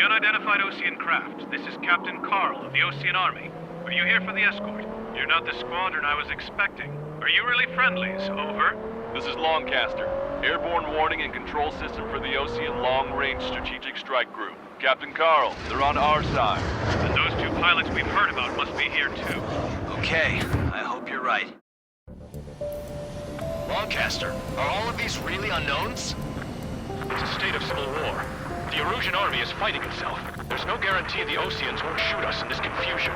the unidentified Osean craft. This is Captain Carl of the Osean Army. Are you here for the escort? You're not the squadron I was expecting. Are you really friendlies? Over. This is Longcaster. Airborne warning and control system for the Osean Long-Range Strategic Strike Group. Captain Carl, they're on our side. And those two pilots we've heard about must be here too. Okay, I hope you're right. Longcaster, are all of these really unknowns? It's a state of civil war. The Erusean army is fighting itself. There's no guarantee the Oseans won't shoot us in this confusion.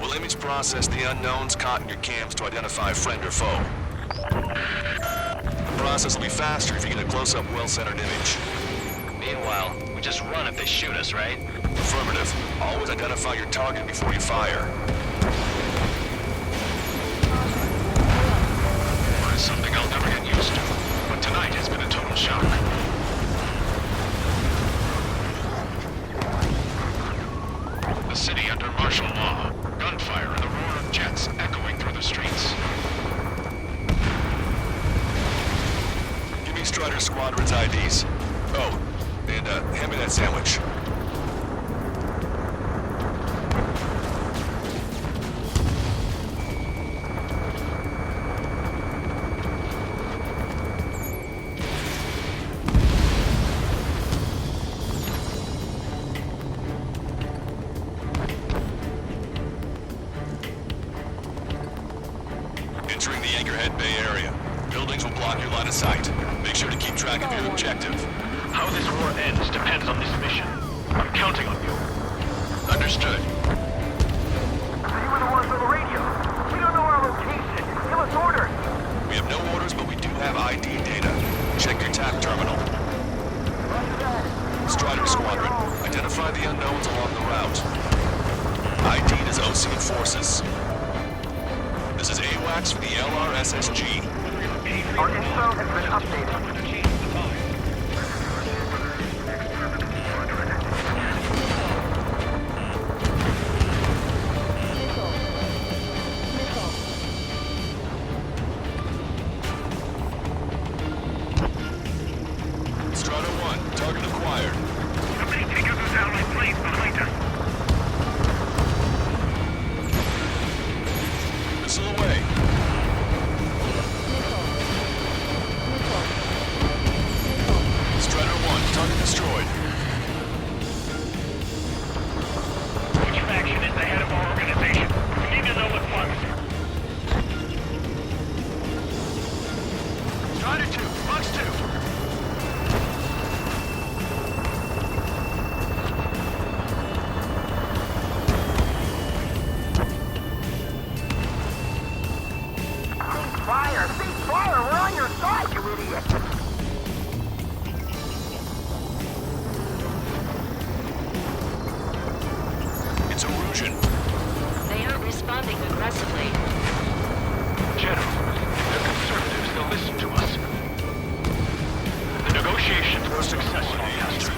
We'll image process the unknowns caught in your cams to identify friend or foe. The process will be faster if you get a close-up, well-centered image. Meanwhile, we just run if they shoot us, right? Affirmative. Always identify your target before you fire. It's something I'll never get used to, but tonight has been a total shock. The city under martial law. Gunfire and the roar of jets echoing through the streets. Give me Strider Squadron's IDs. Oh, and hand me that sandwich. Entering the Anchorhead Bay area. Buildings will block your line of sight. Make sure to keep track of your objective. How this war ends depends on this mission. I'm counting on you. Understood. You were the ones on the radio. We don't know our location. Give us orders. We have no orders, but we do have ID data. Check your TAP terminal. Strider Squadron, identify the unknowns along the route. ID'd as Osean forces. This is AWACS for the LRSSG. Our info has been updated. Strider 1, target acquired. Somebody take out those allied planes behind us. Missile away. Strider 1, target destroyed. Which faction is the head of our organization? We need to know what funds. Strider 2, Fox 2. Fire! Cease fire! We're on your side, you idiot! It's Erusean. They aren't responding aggressively. General, if they're conservatives, they'll listen to us. The negotiations were successful, Castor.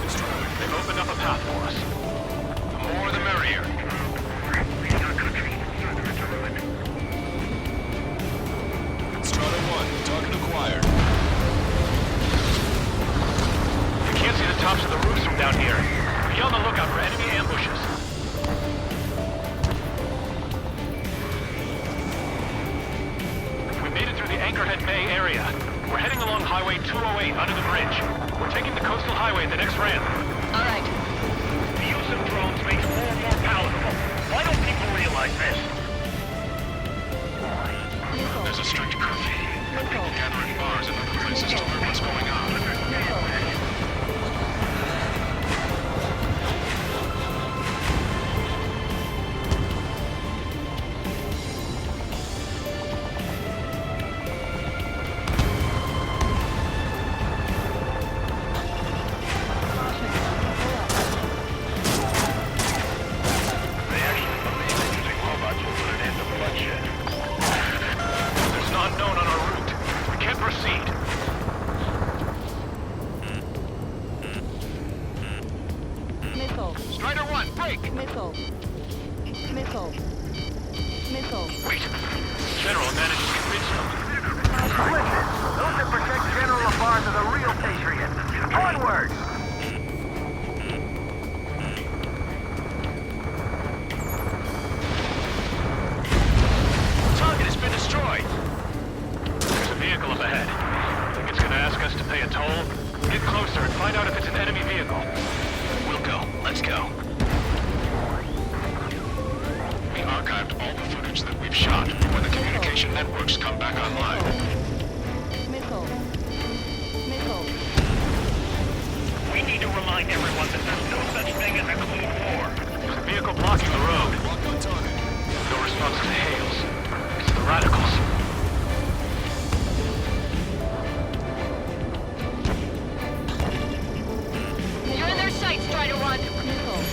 They've opened up a path for us. The more the merrier. Strider 1, target acquired. You can't see the tops of the roofs from down here. Be on the lookout for enemy ambushes. We made it through the Anchorhead Bay area. We're heading along Highway 208 under the bridge. We're taking the coastal highway at the next ramp. All right. The use of drones makes war more palatable. Why don't people realize this? There's a strict curfew. People gather in bars and other places to learn what's going on. They actually believe that using robots will put an end to bloodshed. There's an unknown on our route. We can't proceed. Missile. Strider 1, break! Missile. Missile. Missile. Wait. General managed to convince them. Listen, those that protect General LaBarge are the real patriots. Onward! We archived all the footage that we've shot when the communication networks come back online. Missile. Missile. We need to remind everyone that there's no such thing as a clean war. There's a vehicle blocking the road. Lock on target. No response to hails. It's the radicals. You're in their sights, Strider 1. Missile.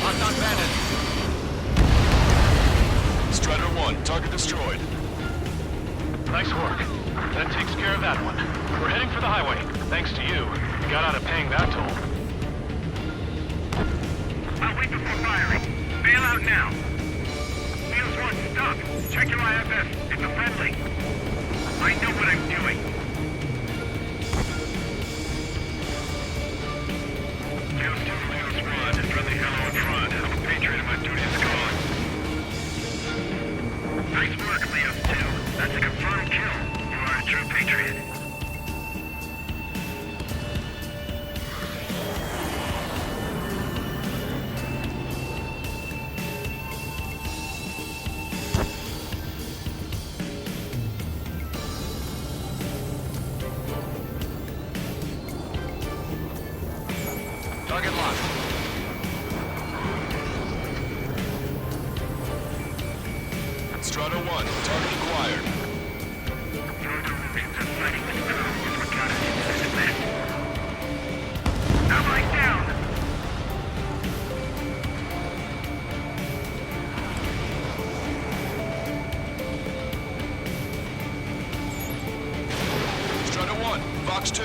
Locked on bandit. Strider 1, target destroyed. Nice work. That takes care of that one. We're heading for the highway. Thanks to you. We got out of paying that toll. I'll wait before firing. Bail out now. Wheels 1, stop. Check your IFS. It's a friendly. I know what I'm doing. Wheels 2, Wheels 1. Friendly fellow in front. I'm a patriot and my duty is gone. Nice work, Leos 2. That's a confirmed kill. You are a true patriot. Target locked. Strider 1, target acquired. Your delusions of fighting the storm is what got us into this mess. Allied down! Strider 1, Fox 2.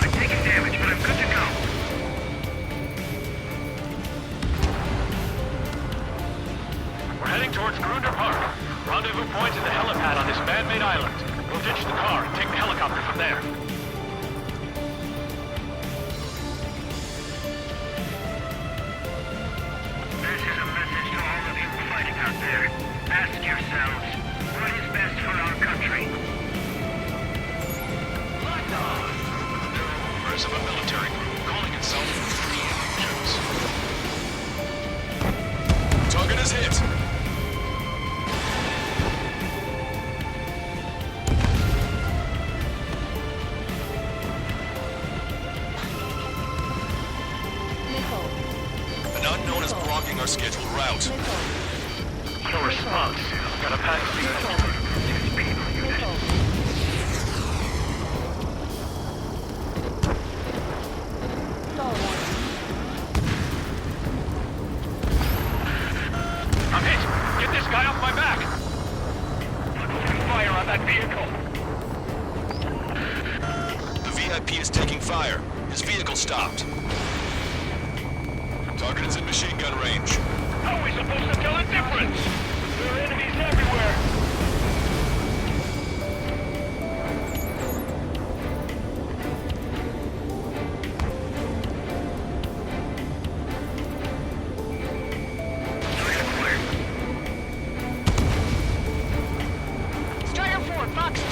I'm taking damage, but I'm good to go. We're heading towards Grunder Park. Rendezvous point is the helipad on this man-made island. We'll ditch the car and take the helicopter from there. This is a message to all of you fighting out there. Ask yourselves, what is best for our country? There are rumors of a military group calling itself Free Agents. Target is hit. Missile. An unknown is blocking our scheduled route. Missile. No response. Got a pass Missile. Stall warning. I'm hit! Get this guy off my back! Fire on that vehicle! The VIP is taking fire. His vehicle stopped. Target is in machine gun range. How are we supposed to tell the difference? There are enemies everywhere! Strider 4, Fox 2.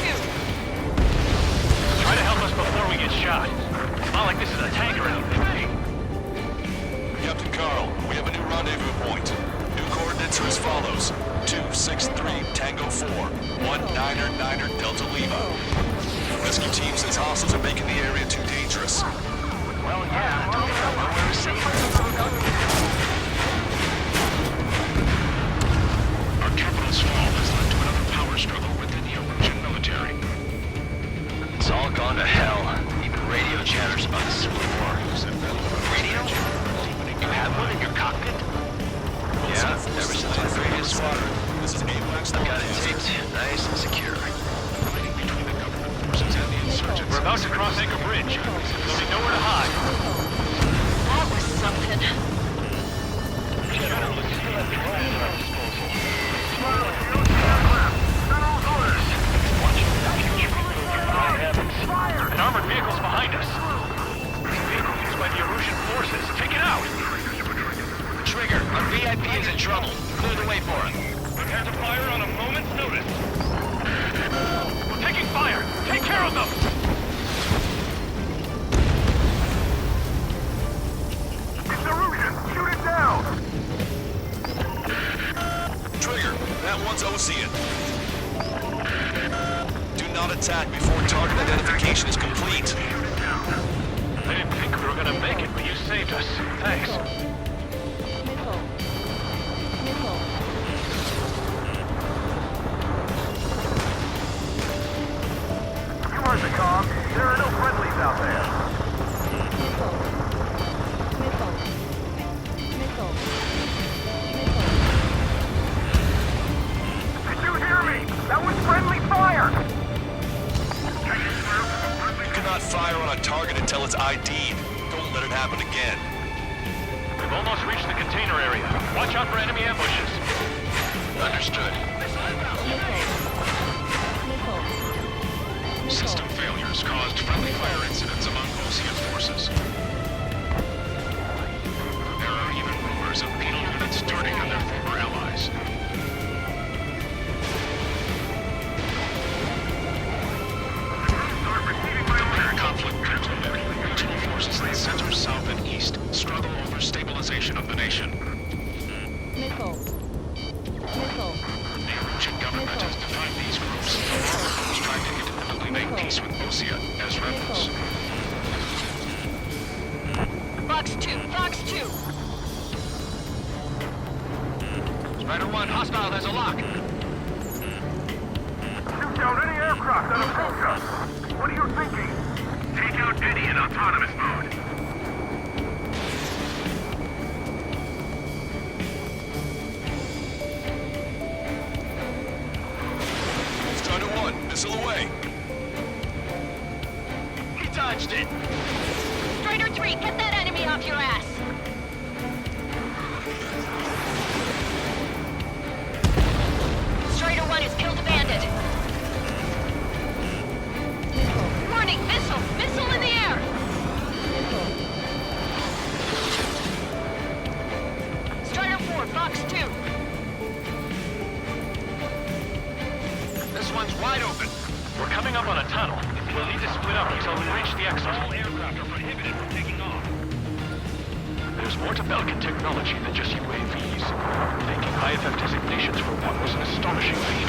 Try to help us before we get shot. It's not like this is a tank or anything. Captain Carl, we have a new rendezvous point. New coordinates are as follows. 263 Tango 4, 199er Delta Lima. Rescue team says hostiles are making the area too dangerous. Well, yeah, don't feel nowhere safe. Our capital's fall has led to another power struggle within the Erusean military. It's all gone to hell. Even radio chatters about the Civil War. Radio? You have one in your cockpit? Yeah, ever since my previous squadron. This is AWACS. I've got it taped nice and secure. Fighting between the government forces and the insurgents. We're about to cross Anchor Bridge. There'll be nowhere to hide. That was something. General, let's see what we have at our disposal. An armored vehicle's behind us. Vehicle used by the Erusean forces. Take it out! Trigger, our VIP is in trouble. Clear the way for him. Prepare to fire on a moment's notice. We're taking fire! Take care of them! It's Erusean! Shoot it down! attack before target identification is complete. I didn't think we were gonna make it, but you saved us. Thanks. Missile. Missile. You heard the comm. There are no friendlies out there. Missile. Missile. Missile. Missile. Did you hear me? That was friendly fire! You cannot fire on a target until it's ID'd. Don't let it happen again. We've almost reached the container area. Watch out for enemy ambushes. Understood. Missile. System failures caused friendly fire incidents among Osean forces. There are even rumors of penal units turning on their former allies. Conflict continued. Regional forces in the center, south, and east struggle over stabilization of the nation. Missile. Missile. The Erusean government has defined these groups along with those trying to independently make peace with Osea as rebels. Fox 2, Fox 2. Strider 1, hostile has a lock. Shoot down any aircraft that approach us! What are you thinking? Take out any in autonomous mode. Strider 1, missile away. He dodged it. Strider 3, get that enemy off your ass. Strider 1 has killed a bandit. Missile. Warning, missile! Missile in the air! Missile. Strider 4, Fox 2. This one's wide open. We're coming up on a tunnel. We'll need to split up until we reach the exit. All aircraft are prohibited from taking off. There's more to Belkin technology than just UAVs. Making IFF designations for one was an astonishing feat.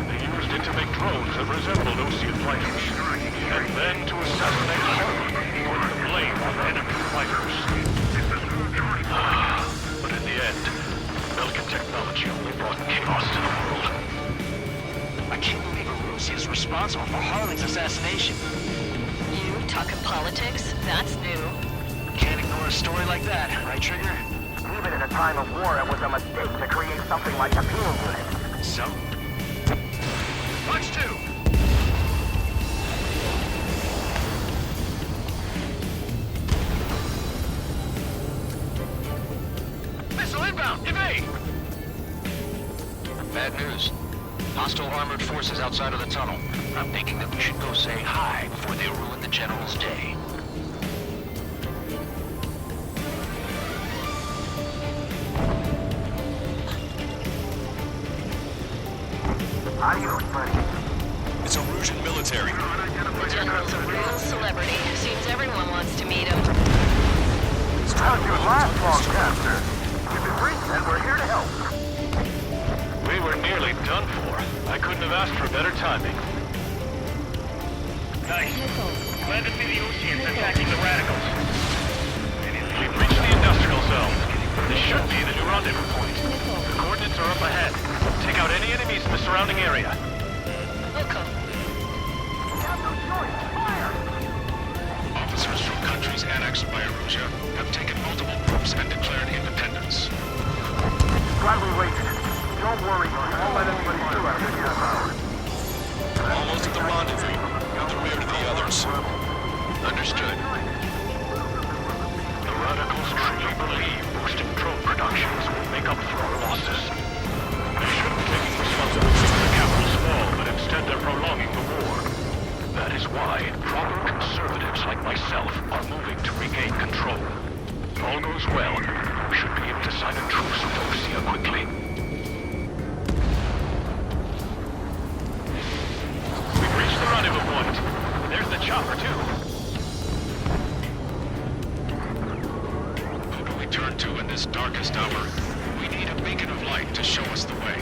They used it to make drones that resembled Osean fighters. And then to assassinate Homeward, putting the blame on enemy fighters. But in the end, Belkin technology only brought chaos to the world. I can't believe Erusean is responsible for Harling's assassination. You talking politics? That's new. Can't ignore a story like that, right, Trigger? Even in a time of war, it was a mistake to create something like a penal unit. So? Fox 2! Missile inbound! Evade! Bad news. Hostile armored forces outside of the tunnel. I'm thinking that we should go say hi before they ruin the General's day. Adios, buddy. It's Erusean military. The General's a real celebrity. Seems everyone wants to meet him. How'd you last, Longcaster? Keep it brief, and we're here to help. We were nearly done for. I couldn't have asked for better timing. Nice. Missile. Glad to see the Oseans attacking the radicals. We've reached the industrial zone. This should be the new rendezvous point. Missile. The coordinates are up ahead. Take out any enemies in the surrounding area. Okay. Have no choice. Fire! Officers from countries annexed by Erusean have taken multiple groups and declared independence. Glad we waited. Don't worry, we won't let anybody through after you out. Almost at the rendezvous. In the rear to the others. Understood. The radicals truly believe boosting drone productions will make up for our losses. They shouldn't be taking responsibility for the capital's fall, but instead they're prolonging the war. That is why proper conservatives like myself are moving to regain control. If all goes well, we should be able to sign a truce with Osea quickly. We've reached the rendezvous point. There's the chopper, too. Who do we turn to in this darkest hour? We need a beacon of light to show us the way.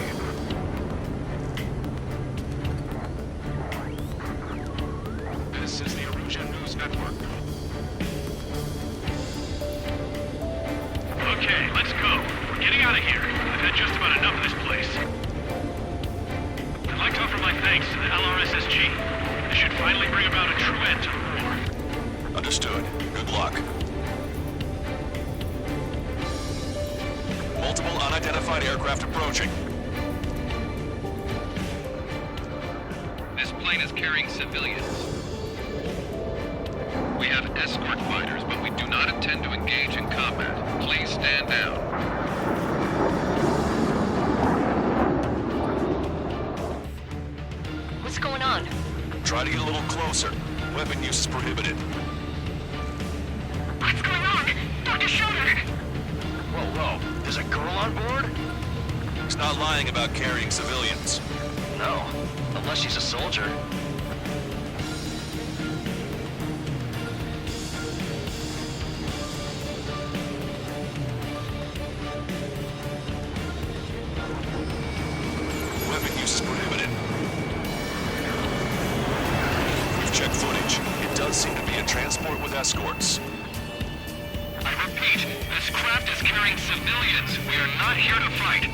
Let's go. We're getting out of here. I've had just about enough of this place. I'd like to offer my thanks to the LRSSG. This should finally bring about a true end to the war. Understood. Good luck. Multiple unidentified aircraft approaching. This plane is carrying civilians. We have escort fighters, but we do not intend to engage in combat. Please stand down. What's going on? Try to get a little closer. Weapon use is prohibited. What's going on? Dr. Schroeder! Whoa. There's a girl on board? He's not lying about carrying civilians. No. Unless she's a soldier. Weapon use is prohibited. We've checked footage. It does seem to be a transport with escorts. I repeat, this craft is carrying civilians. We are not here to fight.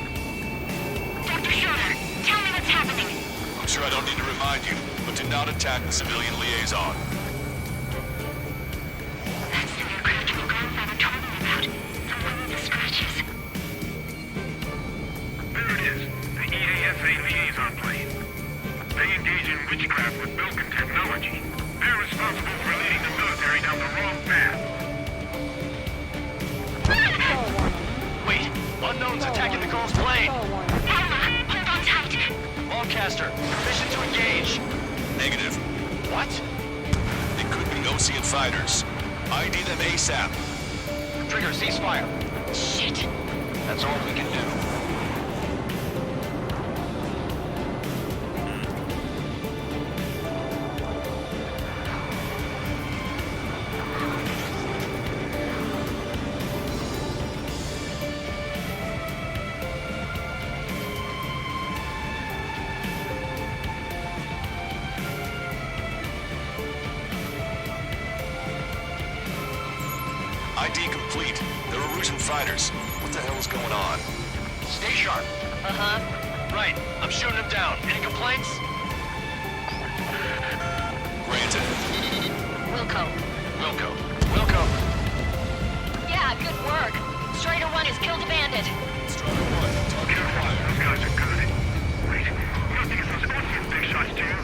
Dr. Schroeder, tell me what's happening. I'm sure I don't need to remind you, but do not attack the civilian liaison. That's the aircraft your grandfather told me about. The one with the scratches. There it is. The EASA liaison plane. They engage in witchcraft with Belkin technology. They're responsible for leading the military down the wrong path. Wait, unknown's attacking the girl's plane. Hold on tight. Lancaster, permission to engage. Negative. What? It could be Ocean fighters. ID them ASAP. Trigger, ceasefire. Shit. That's all we can do. ID complete. They're Erusean fighters. What the hell is going on? Stay sharp. Uh-huh. Right, I'm shooting him down. Any complaints? Granted. Wilco. Wilco. Yeah, good work. Strider 1 has killed a bandit. Strider 1, target fire. Those guys are good. Wait, you don't think it's those Ocean big shots, do you?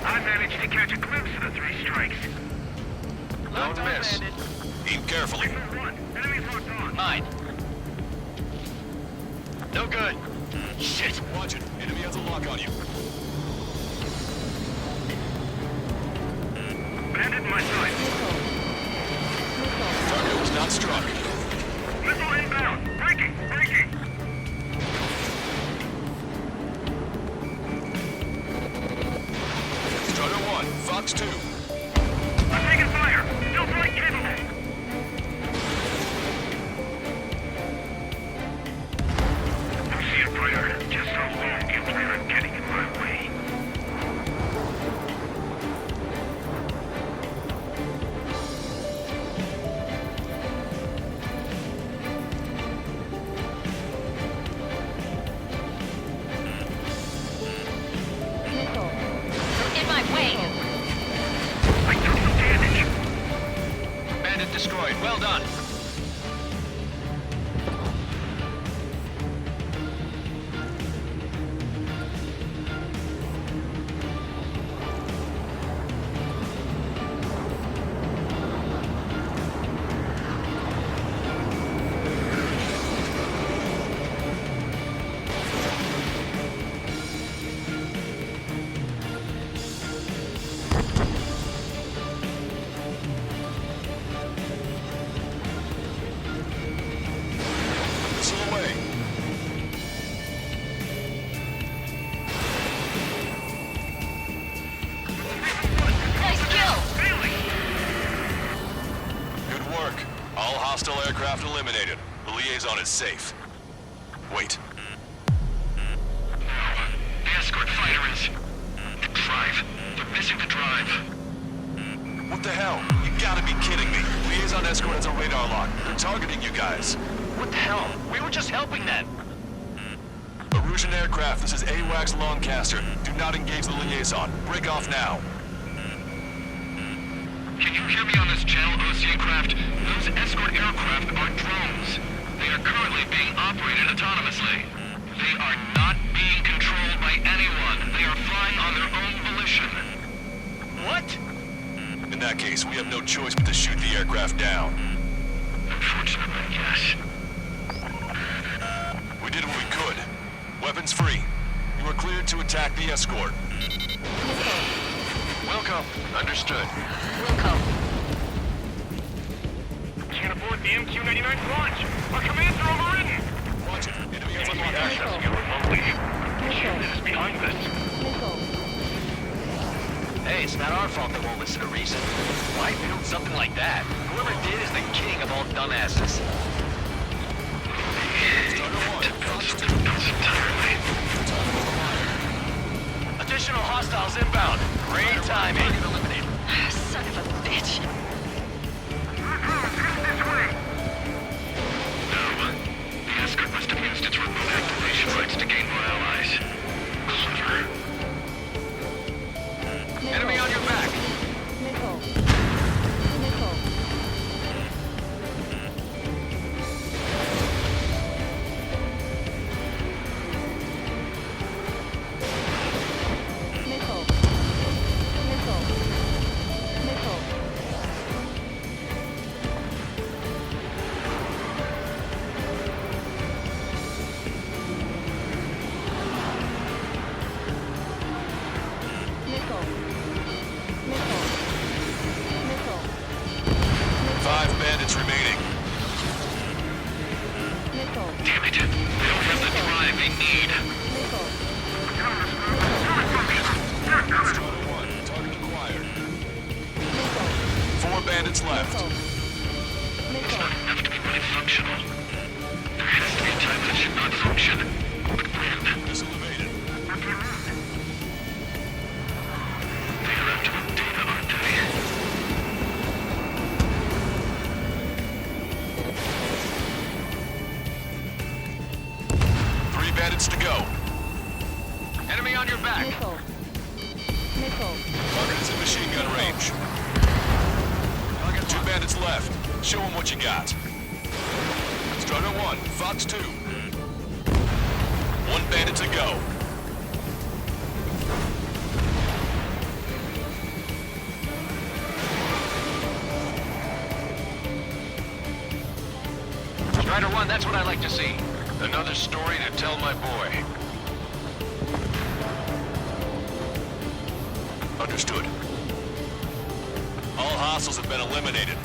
I managed to catch a glimpse of the three strikes. Don't miss. Aim carefully. One, enemies locked on. Mine. No good. Shit. Watch it. Enemy has a lock on you. Bandit in my sight. Target was not struck. Missile inbound. Breaking. Strider 1, Fox 2. I'm taking fire. Still flight capable. I see it, Brighter. Just how long do you plan on getting in my way? Nickel. In my way. I took some damage. Bandit destroyed. Well done. Missile away. Nice kill. Good work. All hostile aircraft eliminated. The liaison is safe. Wait. The escort fighter is... the drive. They're missing the drive. What the hell? You gotta be kidding me. Liaison escort has a radar lock. They're targeting you guys. What the hell? We were just helping them. Erusean aircraft, this is AWACS Lancaster. Do not engage the liaison. Break off now. Can you hear me on this channel, Ocean craft? Those escort aircraft are drones. They are currently being operated autonomously. They are not being controlled by anyone. They are flying on their own volition. What? In that case, we have no choice but to shoot the aircraft down. Unfortunately, yes. We did what we could. Weapons free. You are cleared to attack the escort. Wilco. Understood. Wilco. Can't afford the MQ-99's launch. Our commands are overridden. Watch it. Enemy has Not unlocked. accessing it remotely. Shit is behind this. Missile. Hey, it's not our fault they won't listen to reason. Why build something like that? Whoever did is the king of all dumbasses. Additional hostiles inbound. Great timing. Son of a bitch. No. The escort must have used its remote activation rights to gain more allies. Clever. Enemy on your back. Missile. Missile. Missile. Missile. Missile. Missile. Missile. Missile. 5 bandits remaining. Missile. Damn it. They don't have the drive they need. Missile. Strata 1, target acquired. Missile. 4 bandits left. Missile. Missile. Have to be really functional. There has to be a time that should not function. But when? Missile evaded. They're out to data, aren't they? Three bandits to go. Enemy on your back. Missile. Missile. Target is in machine gun range. 2 bandits left. Show them what you got. Strata 1, Fox 2. 1 bandit to go. Strider 1, that's what I like to see. Another story to tell my boy. Understood. All hostiles have been eliminated.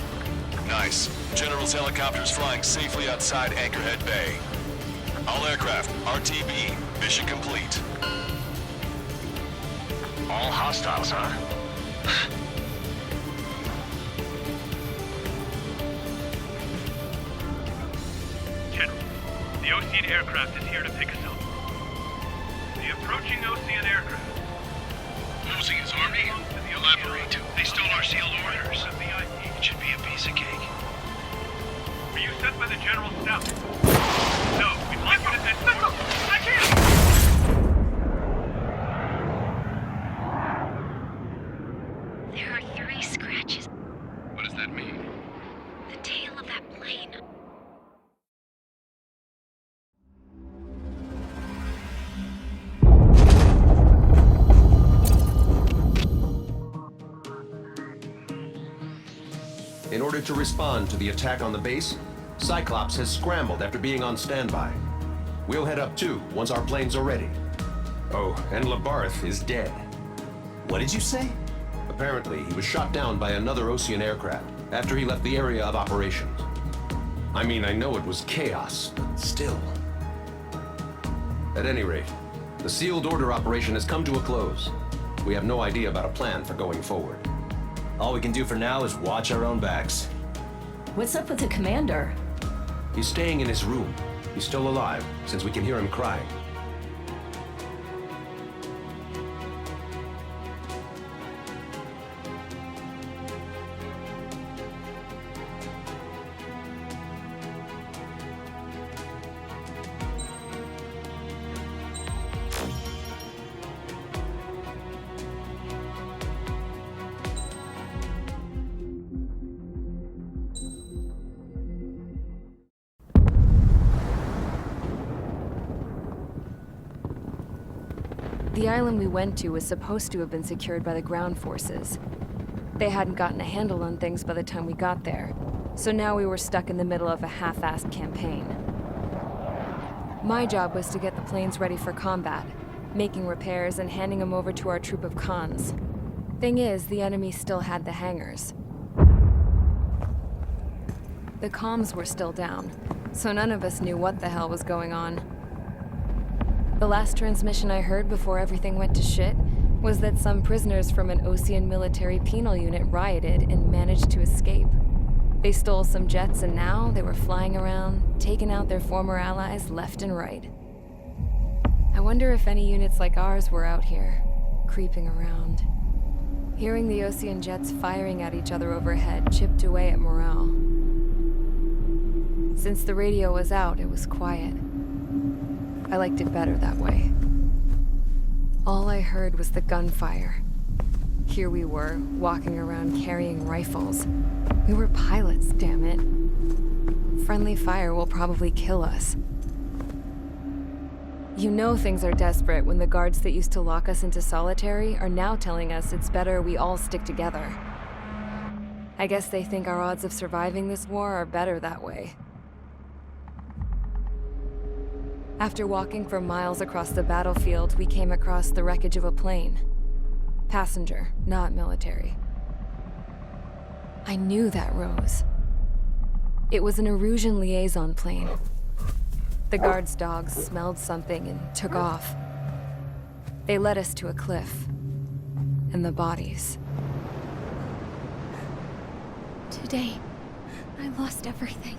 Nice. General's helicopter is flying safely outside Anchorhead Bay. All aircraft, RTB, mission complete. All hostiles, huh? General, the Ocean aircraft is here to pick us up. The approaching Ocean aircraft. Losing his army? Elaborate. They stole our sealed orders. It should be a piece of cake. Were you sent by the General Staff? No, we'd like you to send... I can't! There are 3 scratches. What does that mean? The tail of that plane. In order to respond to the attack on the base, Cyclops has scrambled after being on standby. We'll head up too, once our planes are ready. Oh, and Labarth is dead. What did you say? Apparently, he was shot down by another Ocean aircraft after he left the area of operations. I mean, I know it was chaos, but still. At any rate, the sealed order operation has come to a close. We have no idea about a plan for going forward. All we can do for now is watch our own backs. What's up with the commander? He's staying in his room. He's still alive, since we can hear him crying. The island we went to was supposed to have been secured by the ground forces. They hadn't gotten a handle on things by the time we got there, so now we were stuck in the middle of a half-assed campaign. My job was to get the planes ready for combat, making repairs and handing them over to our troop of cons. Thing is, the enemy still had the hangars. The comms were still down, so none of us knew what the hell was going on. The last transmission I heard before everything went to shit was that some prisoners from an Osean military penal unit rioted and managed to escape. They stole some jets and now they were flying around, taking out their former allies left and right. I wonder if any units like ours were out here, creeping around. Hearing the Osean jets firing at each other overhead chipped away at morale. Since the radio was out, it was quiet. I liked it better that way. All I heard was the gunfire. Here we were, walking around carrying rifles. We were pilots, damn it. Friendly fire will probably kill us. You know things are desperate when the guards that used to lock us into solitary are now telling us it's better we all stick together. I guess they think our odds of surviving this war are better that way. After walking for miles across the battlefield, we came across the wreckage of a plane. Passenger, not military. I knew that rose. It was an Erusean liaison plane. The guard's dogs smelled something and took off. They led us to a cliff. And the bodies. Today, I lost everything.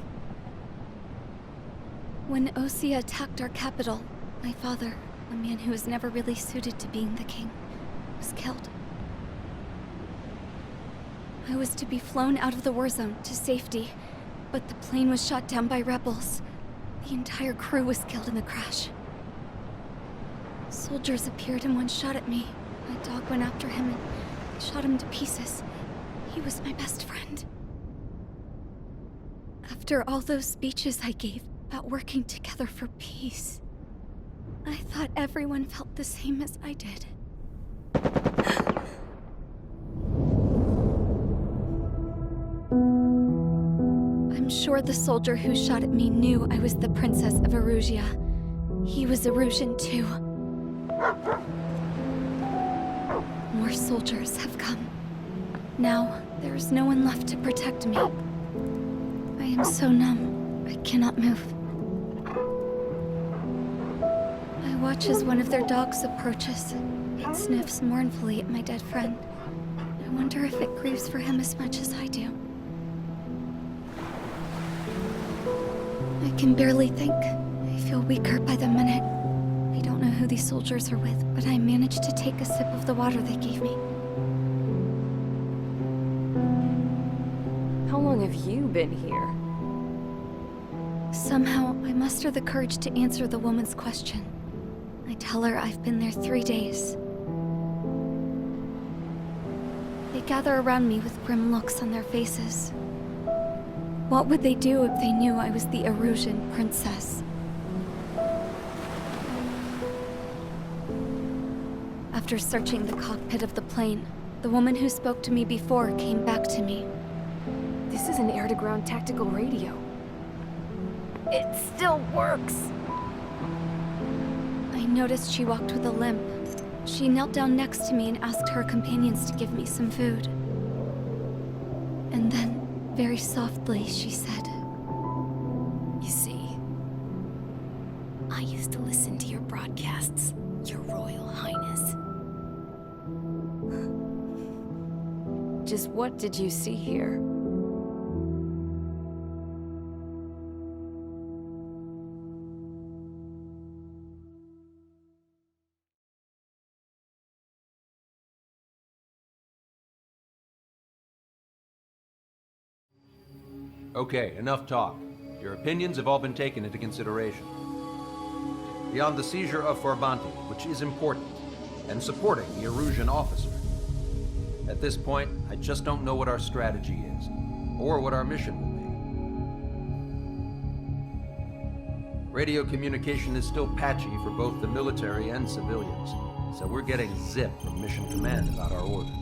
When Osea attacked our capital, my father, a man who was never really suited to being the king, was killed. I was to be flown out of the war zone to safety, but the plane was shot down by rebels. The entire crew was killed in the crash. Soldiers appeared and one shot at me. My dog went after him and shot him to pieces. He was my best friend. After all those speeches I gave about working together for peace, I thought everyone felt the same as I did. I'm sure the soldier who shot at me knew I was the Princess of Erusia. He was Erusean too. More soldiers have come. Now, there is no one left to protect me. I am so numb, I cannot move. I watch as one of their dogs approaches. It sniffs mournfully at my dead friend. I wonder if it grieves for him as much as I do. I can barely think. I feel weaker by the minute. I don't know who these soldiers are with, but I managed to take a sip of the water they gave me. How long have you been here? Somehow, I muster the courage to answer the woman's question. I tell her I've been there 3 days. They gather around me with grim looks on their faces. What would they do if they knew I was the Erusean princess? After searching the cockpit of the plane, the woman who spoke to me before came back to me. This is an air-to-ground tactical radio. It still works! I noticed she walked with a limp. She knelt down next to me and asked her companions to give me some food. And then, very softly, she said, You see, I used to listen to your broadcasts, Your Royal Highness. Just what did you see here? Okay, enough talk. Your opinions have all been taken into consideration. Beyond the seizure of Forbanti, which is important, and supporting the Erusean officer. At this point, I just don't know what our strategy is, or what our mission will be. Radio communication is still patchy for both the military and civilians. so we're getting zip from Mission Command about our orders.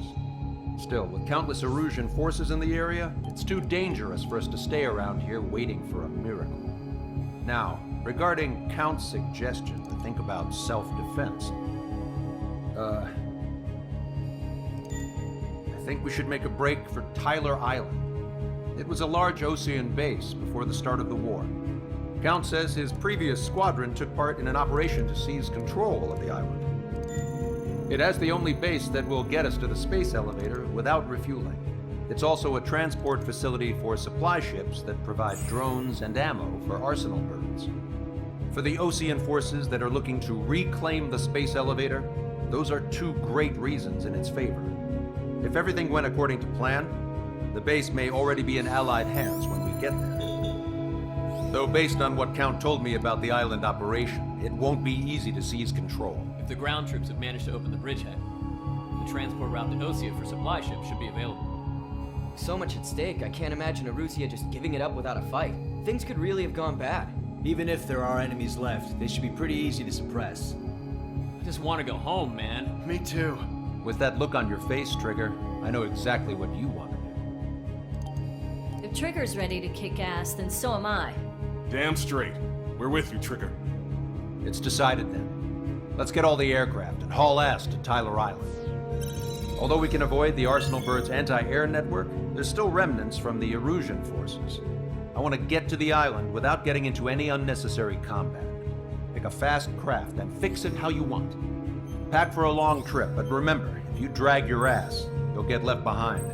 Still, with countless Erusean forces in the area, it's too dangerous for us to stay around here waiting for a miracle. Now, regarding Count's suggestion to think about self-defense, I think we should make a break for Tyler Island. It was a large Osean base before the start of the war. Count says his previous squadron took part in an operation to seize control of the island. It has the only base that will get us to the space elevator without refueling. It's also a transport facility for supply ships that provide drones and ammo for arsenal birds. For the Osean forces that are looking to reclaim the space elevator, those are two great reasons in its favor. If everything went according to plan, the base may already be in Allied hands when we get there. Though based on what Count told me about the island operation, it won't be easy to seize control. If the ground troops have managed to open the bridgehead, the transport route to Osea for supply ships should be available. So much at stake, I can't imagine Erusean just giving it up without a fight. Things could really have gone bad. Even if there are enemies left, they should be pretty easy to suppress. I just want to go home, man. Me too. With that look on your face, Trigger, I know exactly what you want to do. If Trigger's ready to kick ass, then so am I. Damn straight. We're with you, Trigger. It's decided then. Let's get all the aircraft and haul ass to Tyler Island. Although we can avoid the Arsenal Bird's anti-air network, there's still remnants from the Erusean forces. I want to get to the island without getting into any unnecessary combat. Pick a fast craft and fix it how you want. Pack for a long trip, but remember, if you drag your ass, you'll get left behind.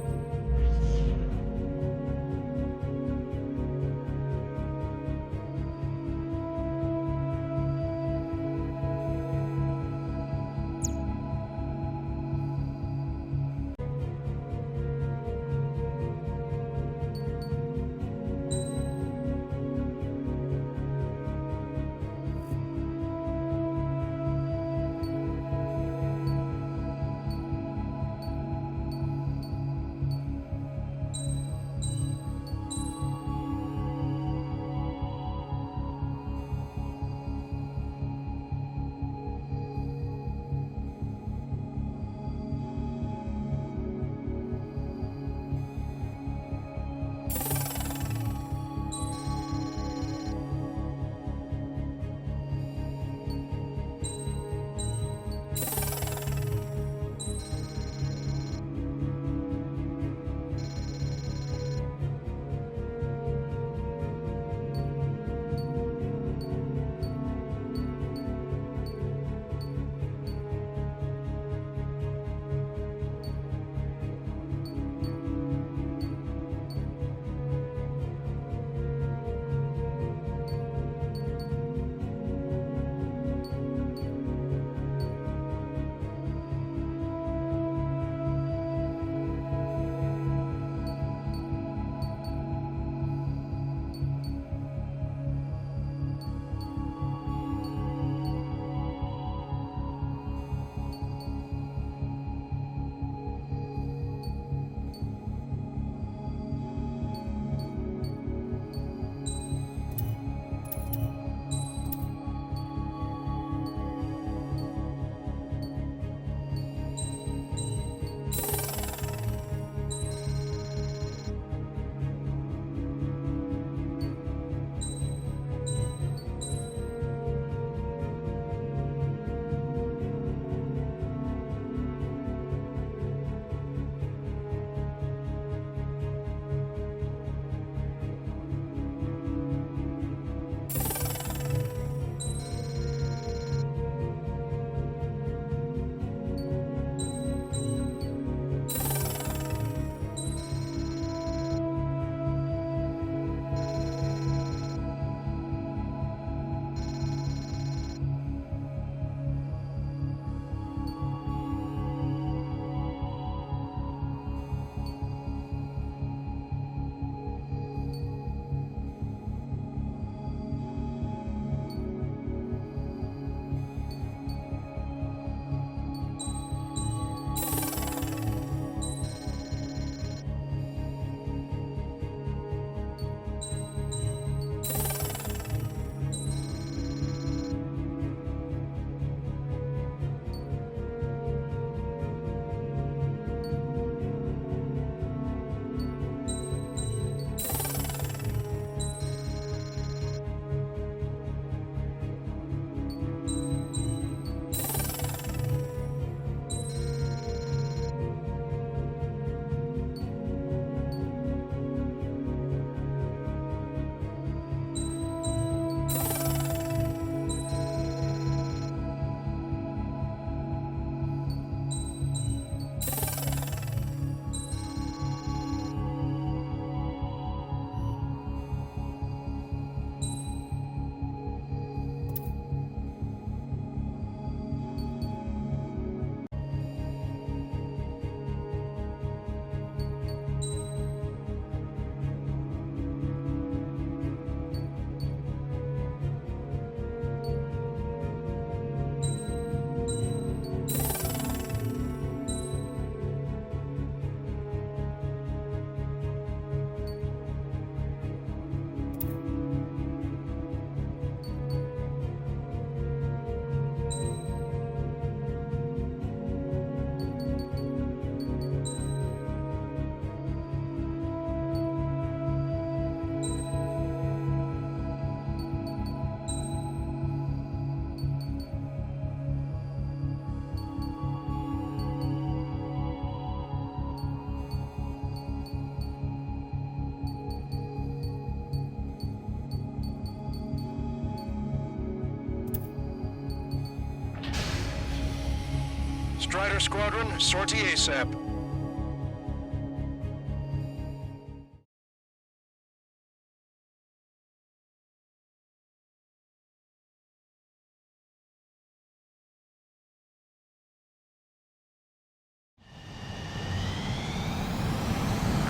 Strider Squadron, sortie ASAP.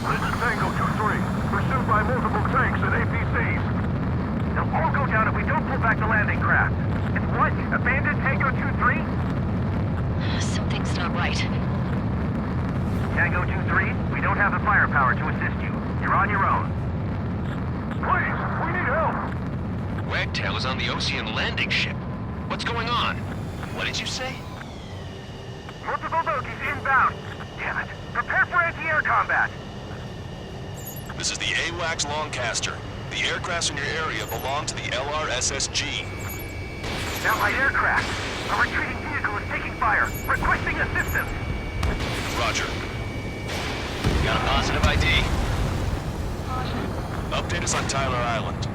This is Tango 2-3, pursued by multiple tanks and APCs. They'll all go down if we don't pull back the landing craft. It's what? Abandoned Tango 2-3? Something's not right. Tango 2-3, we don't have the firepower to assist you. You're on your own. Please, we need help! Wagtail is on the Ocean landing ship. What's going on? What did you say? Multiple bogies inbound. Damn it. Prepare for anti-air combat. This is the AWACS Longcaster. The aircrafts in your area belong to the LRSSG. Allied aircraft. A retreating vehicle is taking fire. Requesting assistance. Roger. Got a positive ID? Update us on Tyler Island.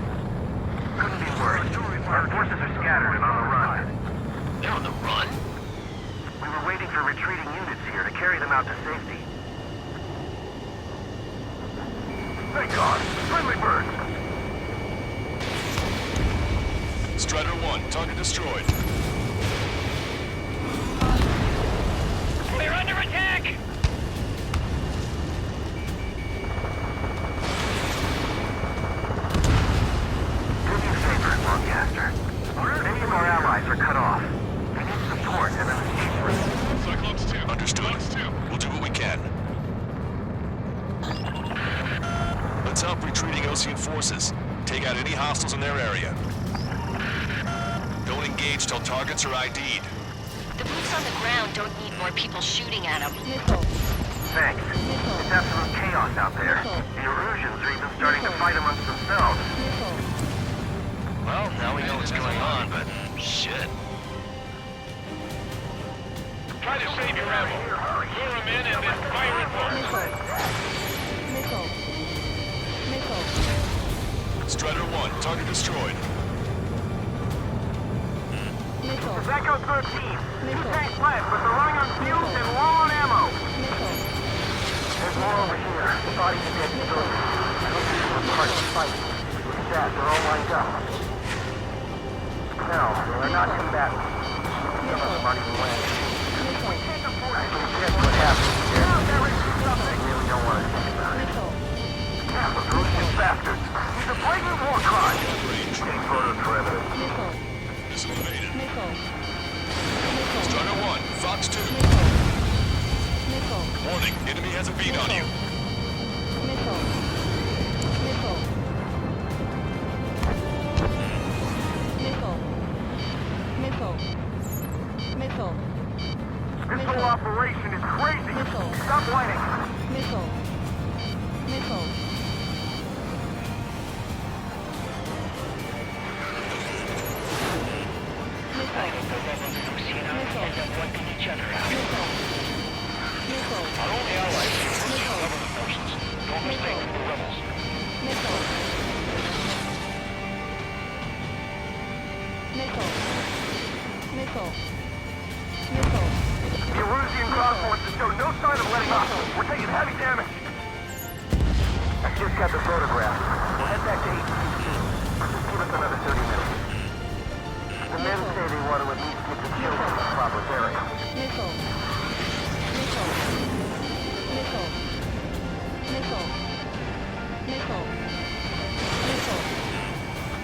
Couldn't be worse. Our forces are scattered and on the run. They're on the run? We were waiting for retreating units here to carry them out to safety. Thank God! Friendly birds! Strider 1, target destroyed. We're under attack! Do me a favor, Longcaster. Many of our allies are cut off. They need support and an escape route. Cyclops 2. Understood. We'll do what we can. Let's help retreating Ocean forces. Take out any hostiles in their area. Don't engage till targets are ID'd. The boots on the ground don't need more people shooting at them. Thanks. It's absolute chaos out there. The Eruseans are even starting to fight amongst themselves. Well, now we know what's going on, but shit. Try to save your ammo. Lure them in and then fire at Strider 1, target destroyed. Echo 13. Two tanks left, but they're running on fumes and low on ammo. There's more over here. The bodies of dead civilians. I don't think we're part of the fight. Look at that, they're all lined up. No, they're not combatants. Some of them aren't even landing. I can guess what happened here. I really don't want to think about it. Yeah, but Erusean bastards. He's a blatant war crime. Take photos for evidence. Disinvaded. Strider 1, Fox 2. Warning, enemy has a beat on you. This whole operation is crazy. Stop whining. Our only allies are Russian government forces. Don't mistake them for rebels. The Erusean ground forces show no sign of letting up. We're taking heavy damage. I just got the photograph. We'll head back to A-10C. Just give us another 30 minutes. The men say they want to at least get the children to the proper burial.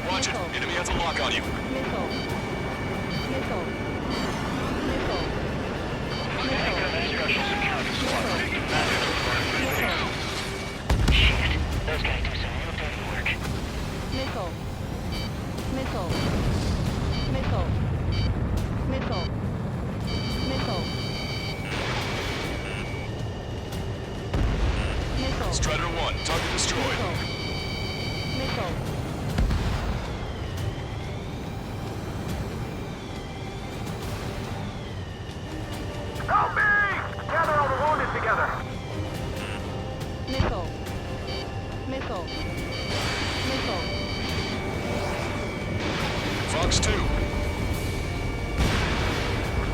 Watch it, enemy has a lock on you. Special security squad taking matters to our base. Shit, those guys do some real dirty work. Strider 1, target destroyed. Help me! Gather all the wounded together. Fox 2.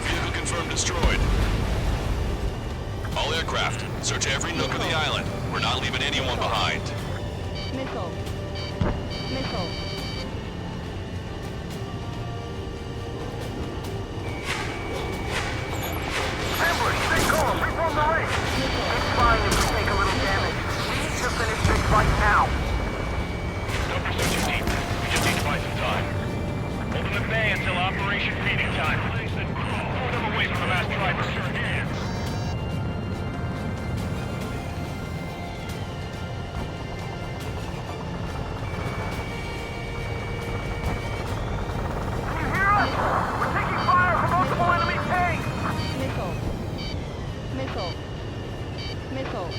Vehicle confirmed destroyed. Search every nook of the island. We're not leaving anyone behind. Missile. Missile. Ambush, stay calm, reform the ring. It's fine if we take a little damage. We need to finish this fight now. Don't pursue too deep. We just need to buy some time. Open the bay until Operation Feeding Time. Throw them away from the mass driver. Sure hands. Can you hear us? We're taking fire from multiple enemy tanks. Missile. Missile. Missile.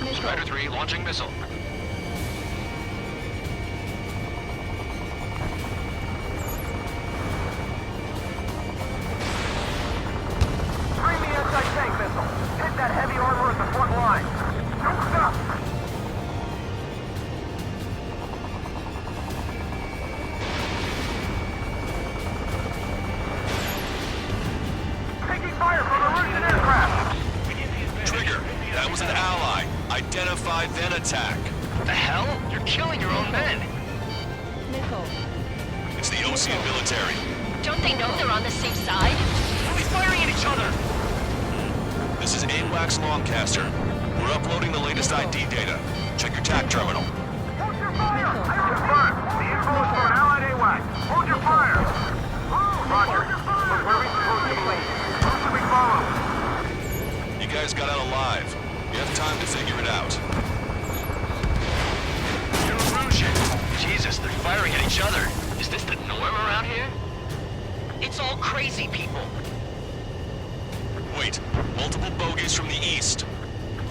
Missile. Strider 3 launching missile. Bring the anti-tank missile. Hit that heavy armor at the front line. Don't stop. Taking fire from Erusean aircraft. Trigger, that was an ally. Identify, then attack. The hell? You're killing your own men. Missile. It's the Ocean military. Don't they know they're on the same side? Who's firing at each other? This is AWACS Longcaster. We're uploading the latest ID data. Check your TAC terminal. Hold your fire. Confirmed. The info is for an allied AWAC. Hold your fire. Roger. But where are we supposed to be? Who should we follow? You guys got out alive. You have time to figure it out. Erusean. Jesus, they're firing at each other. Is this the norm around here? It's all crazy people. Wait, multiple bogies from the east.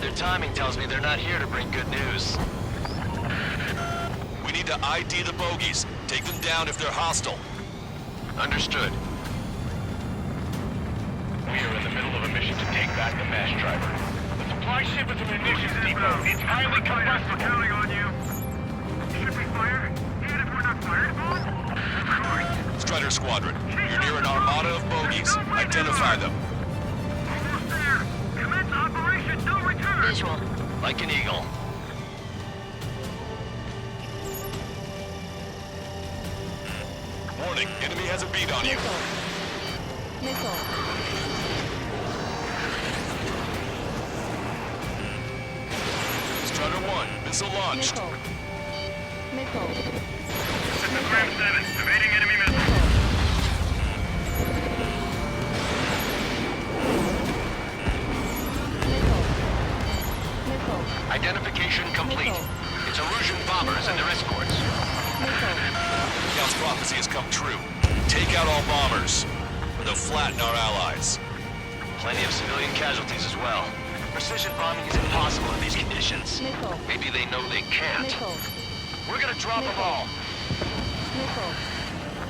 Their timing tells me they're not here to bring good news. We need to ID the bogies. Take them down if they're hostile. Understood. We are in the middle of a mission to take back the mass driver. The supply ship is a munitions depot. It's highly combustible. We're counting on you. Should we fire? Even if we're not fired upon? Of course. Strider Squadron, you're near an armada of bogies. Identify them. Almost there. Commence operation, no return. Visual. Like an eagle. Warning, enemy has a beat on you. Missile. Strider 1, missile launched. Missile. Missile. This is Ram 7, evading enemy missile. Missile. Missile. Identification complete. It's Erusean bombers and their escorts. Missile. Count's prophecy has come true. Take out all bombers, or they'll flatten our allies. Plenty of civilian casualties as well. Precision bombing is impossible in these conditions. Missile. Maybe they know they can't. Missile. We're gonna drop them all. Missile.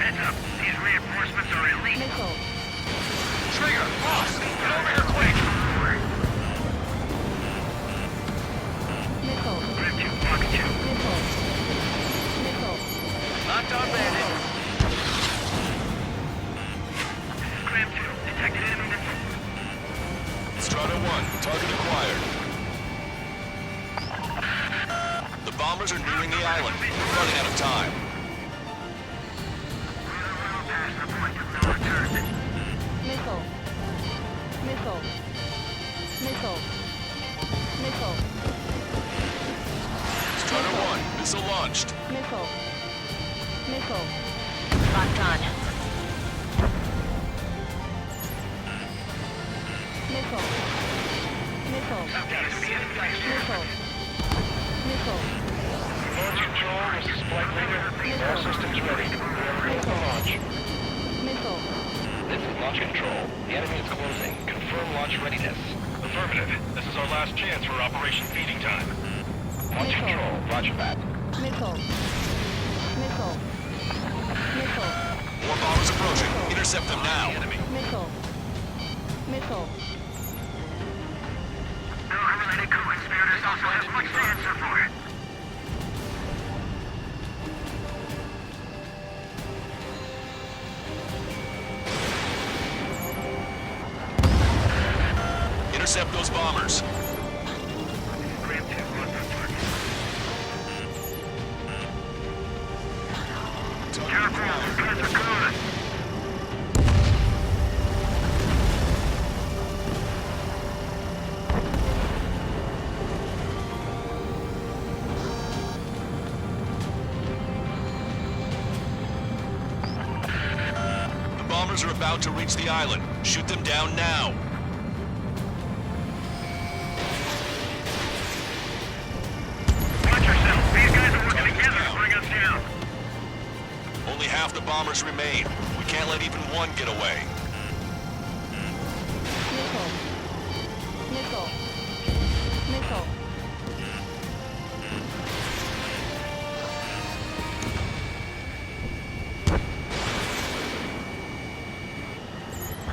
Heads up, these reinforcements are elite. Missile. Trigger, boss, get over here quick. Missile. Ram 2, pocket 2. Missile. Missile. Knocked on bandit. Ram 2, detected enemy missile. Strider 1, target acquired. The bombers are nearing the island. We're running out of time. Missile. Missile. Missile. Missile. Strider 1, missile launched. Missile. Missile. Locked on. Missile. Missile. Missile. Missile. Launch control, this is Flight Leader. All systems ready. We are ready for launch. Missile. This is Launch Control. The enemy is closing. Confirm launch readiness. Affirmative. This is our last chance for Operation Feeding Time. Launch Missile. Control, roger that. Missile. Missile. Missile. More bombers approaching. Intercept them now. Missile. Missile. No unrelated co-conspirators also have much to answer for. Intercept those bombers. bombers are about to reach the island. Shoot them down now. Watch yourself. These guys are working together to bring us down. Only half the bombers remain. We can't let even one get away. Missile.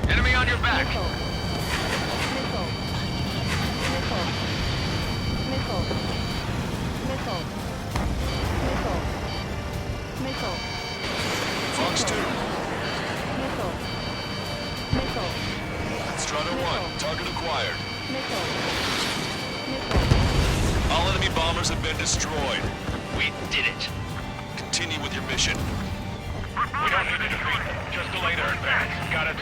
Enemy on your back. Missile. Fox 2. Missile. Strata 1, target acquired. Missile. All enemy bombers have been destroyed. We did it. Continue with your mission. We don't need to defeat them. Just delay their advance. Got it?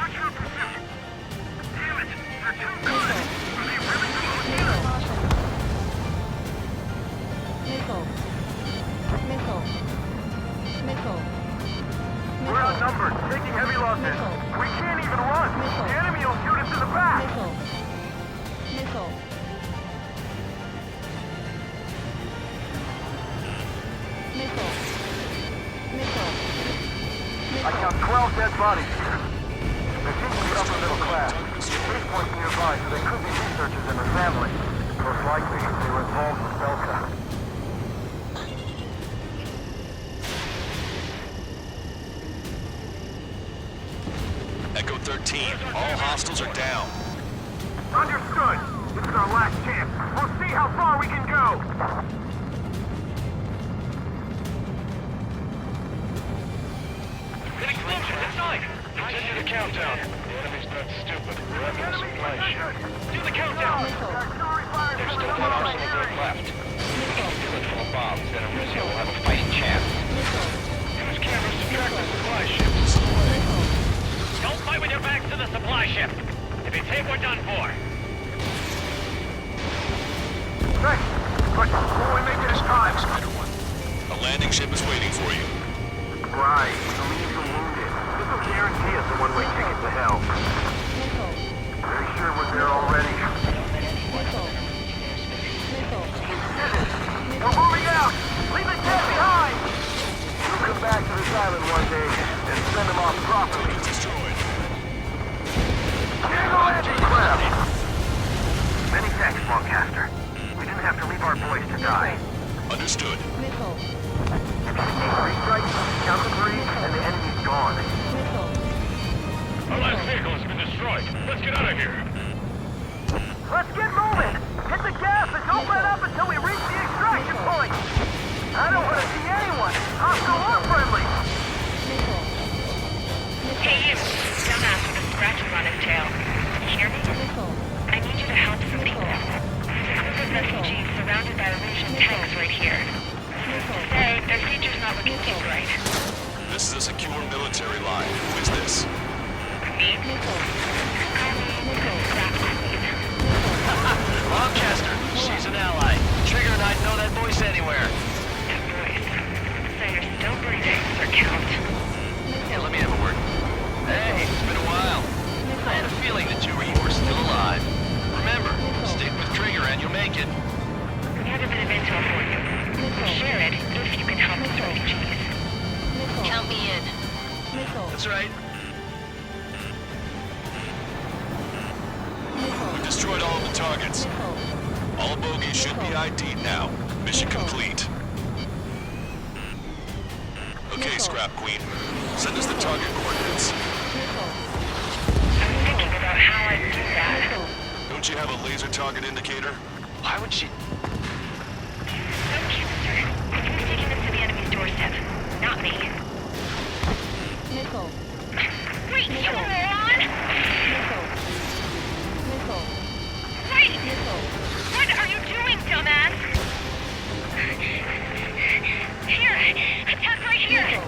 We're outnumbered, taking heavy losses. We can't even run. The enemy will shoot us in the back. I count 12 dead bodies here. They seem to be upper middle class. The police point's nearby, so they could be researchers and their families. Most likely, they were involved with Belka. Echo 13, all hostiles are down. Understood. This is our last chance. We'll see how far we can go. An explosion inside! Continue the countdown. The enemy's not stupid. We're under the supply ship. Do the countdown! There's still one arsenal group left. Fill it full of bombs, then Erusean will have a fighting chance. Use cameras to track the supply ship. Don't fight with your backs to the supply ship. If it's hit, we're done for. Hey, but will we make it in time? A landing ship is waiting for you. Right, relieve the wounded. This will guarantee us a one-way ticket to hell. Very sure we're there already. We're moving out! Leave the dead behind! We'll come back to this island one day and send them off properly. Destroyed. Tango anti-craft! Many thanks, Longcaster. We didn't have to leave our boys to die. Understood. Three strikes, count to 3, and the enemy's gone. Our last vehicle has been destroyed. Let's get out of here. Let's get moving! Hit the gas and don't let up until we reach the extraction point! I don't want to see anyone, hostile or friendly! Hey you, dumbass with a scratch on his tail. You hear me? I need you to help some people. There's a group of refugees surrounded by Erusean tanks right here. Say, their future's not looking too bright. This is a secure military line. Who is this? Me? Longcaster, she's an ally. Trigger and I'd know that voice anywhere. That voice. So you're still breathing, Sir Count. Yeah, let me have a word. Hey, it's been a while. I had a feeling the two of you were still alive. Remember, stick with Trigger and you'll make it. We have a bit of intel for you. We'll share it if you can help these refugees. Count me in. That's right. We've destroyed all of the targets. All bogies should be ID'd now. Mission complete. Okay, Scrap Queen. Send us the target coordinates. I'm thinking about how I'd do that. Don't you have a laser target indicator? Why would she... Don't you, sir? Who's taking us to the enemy's doorstep? Not me. Wait, you moron! Wait! What are you doing, dumbass? Here! Attack right here!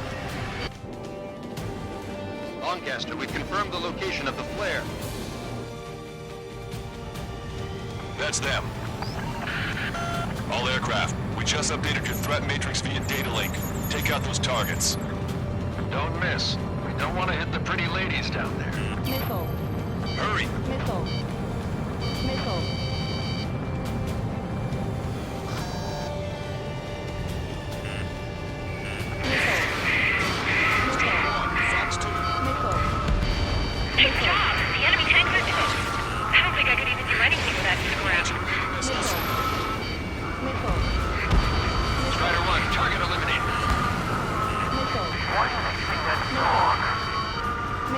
Lancaster, we've confirmed the location of the flare. That's them. All aircraft, we just updated your threat matrix via data link. Take out those targets. Don't miss. We don't want to hit the pretty ladies down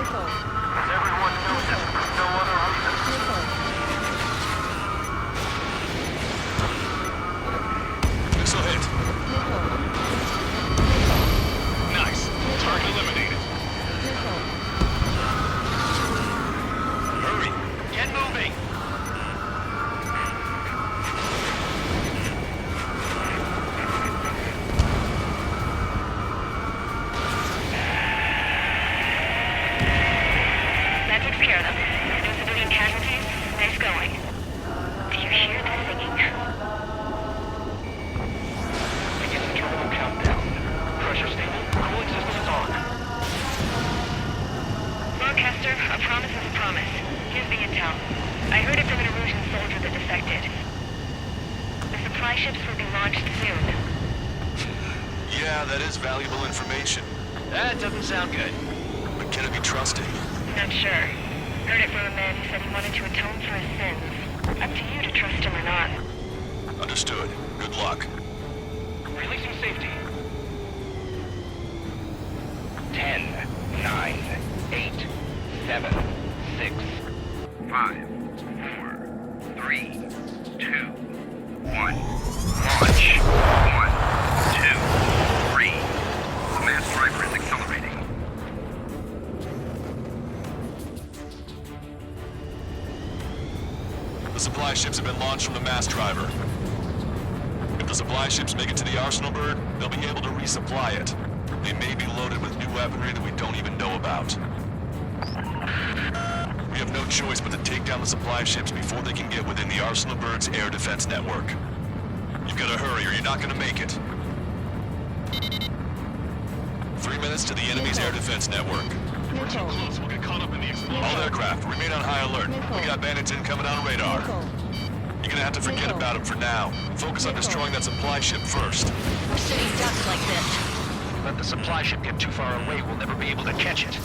everyone knows it for no other reason. Missile hit. Nice. Target eliminated. Hurry. Get moving. That takes care of them. No civilian casualties. Nice going. Do you hear the singing? Beginning terminal countdown. Pressure stable. Cooling system is on. Broadcaster, a promise is a promise. Here's the intel. I heard it from an Erusean soldier that defected. The supply ships will be launched soon. Yeah, that is valuable information. That doesn't sound good. But can it be trusted? Not sure. Heard it from a man who said he wanted to atone for his sins. Up to you to trust him or not. Understood. Good luck. Releasing safety. 10, 9, 8, 7, 6, 5, 4, 3, 2, 1. Launch. 1, 2, 3. The mass driver is accelerating. The supply ships have been launched from the mass driver. If the supply ships make it to the arsenal bird, they'll be able to resupply it. They may be loaded with new weaponry that we don't even know about. We have no choice but to take down the supply ships before they can get within the arsenal bird's air defense network. You've got to hurry or you're not going to make it. 3 minutes to the enemy's air defense network. If we're too close, we'll get caught up in the explosion. All aircraft, remain on high alert. We got bandits incoming on radar. You're gonna have to forget about them for now. Focus on destroying that supply ship first. We're sitting ducks like this. Let the supply ship get too far away, we'll never be able to catch it.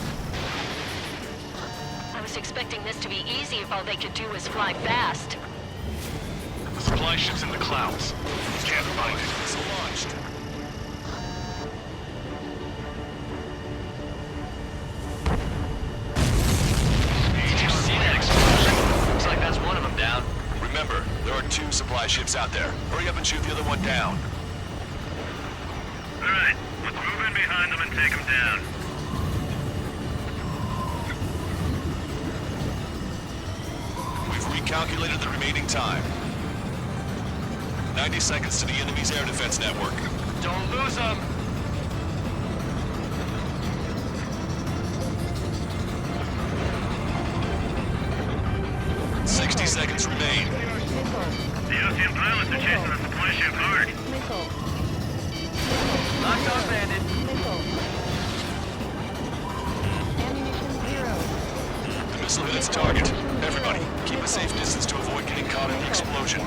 I was expecting this to be easy if all they could do was fly fast. The supply ship's in the clouds. Can't find it. Missile launched. Did you see that explosion? Looks like that's one of them down. Remember, there are 2 supply ships out there. Hurry up and shoot the other one down. All right, let's move in behind them and take them down. We've recalculated the remaining time. 90 seconds to the enemy's air defense network. Don't lose them. Missile. 60 seconds remain. The Ocean pilots are chasing the supply ship hard. Locked on, bandit. The missile hit its target. Everybody, keep a safe distance to avoid getting caught in the explosion.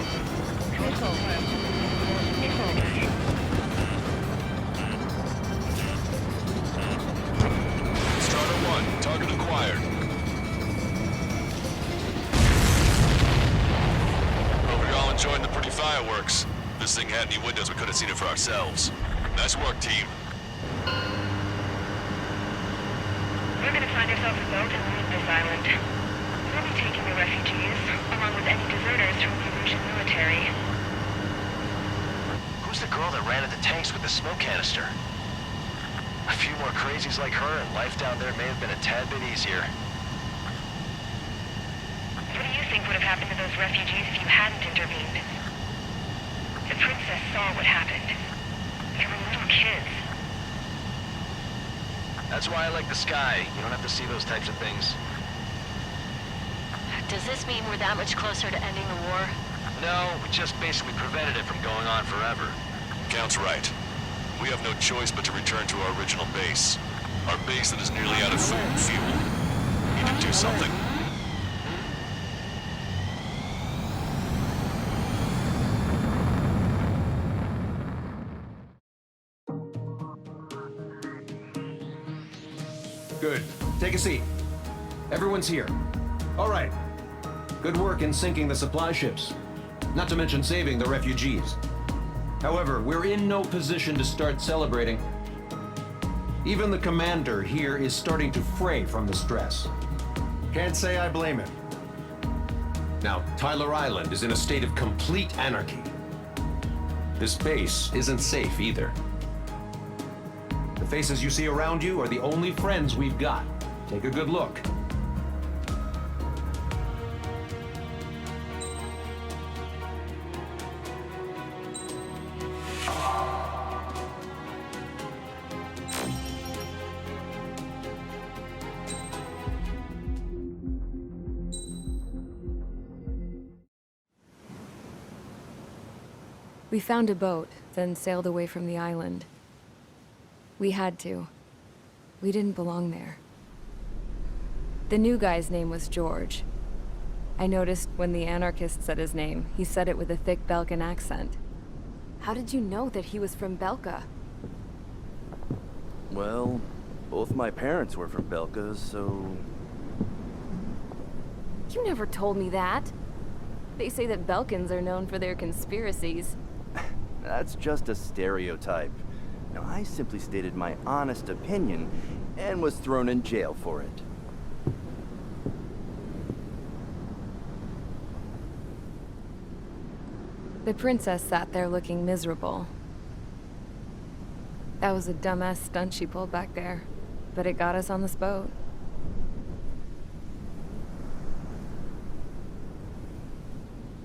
Starter 1, target acquired. Hope you're all enjoying the pretty fireworks. If this thing had any windows, we could have seen it for ourselves. Nice work, team. We're gonna find ourselves a boat and leave this island. We'll be taking the refugees, along with any deserters from the Erusean military. Who's the girl that ran at the tanks with the smoke canister? A few more crazies like her, and life down there may have been a tad bit easier. What do you think would have happened to those refugees if you hadn't intervened? The princess saw what happened. They were little kids. That's why I like the sky. You don't have to see those types of things. Does this mean we're that much closer to ending the war? No, we just basically prevented it from going on forever. Count's right. We have no choice but to return to our original base. Our base that is nearly out of food and fuel. We need to do something. Good. Take a seat. Everyone's here. All right. Good work in sinking the supply ships. Not to mention saving the refugees. However, we're in no position to start celebrating. Even the commander here is starting to fray from the stress. Can't say I blame him. Now, Tyler Island is in a state of complete anarchy. This base isn't safe either. The faces you see around you are the only friends we've got. Take a good look. We found a boat, then sailed away from the island. We had to. We didn't belong there. The new guy's name was George. I noticed when the anarchist said his name, he said it with a thick Belkan accent. How did you know that he was from Belka? Well, both my parents were from Belka, so... You never told me that. They say that Belkans are known for their conspiracies. That's just a stereotype. Now, I simply stated my honest opinion and was thrown in jail for it. The princess sat there looking miserable. That was a dumbass stunt she pulled back there, but it got us on this boat.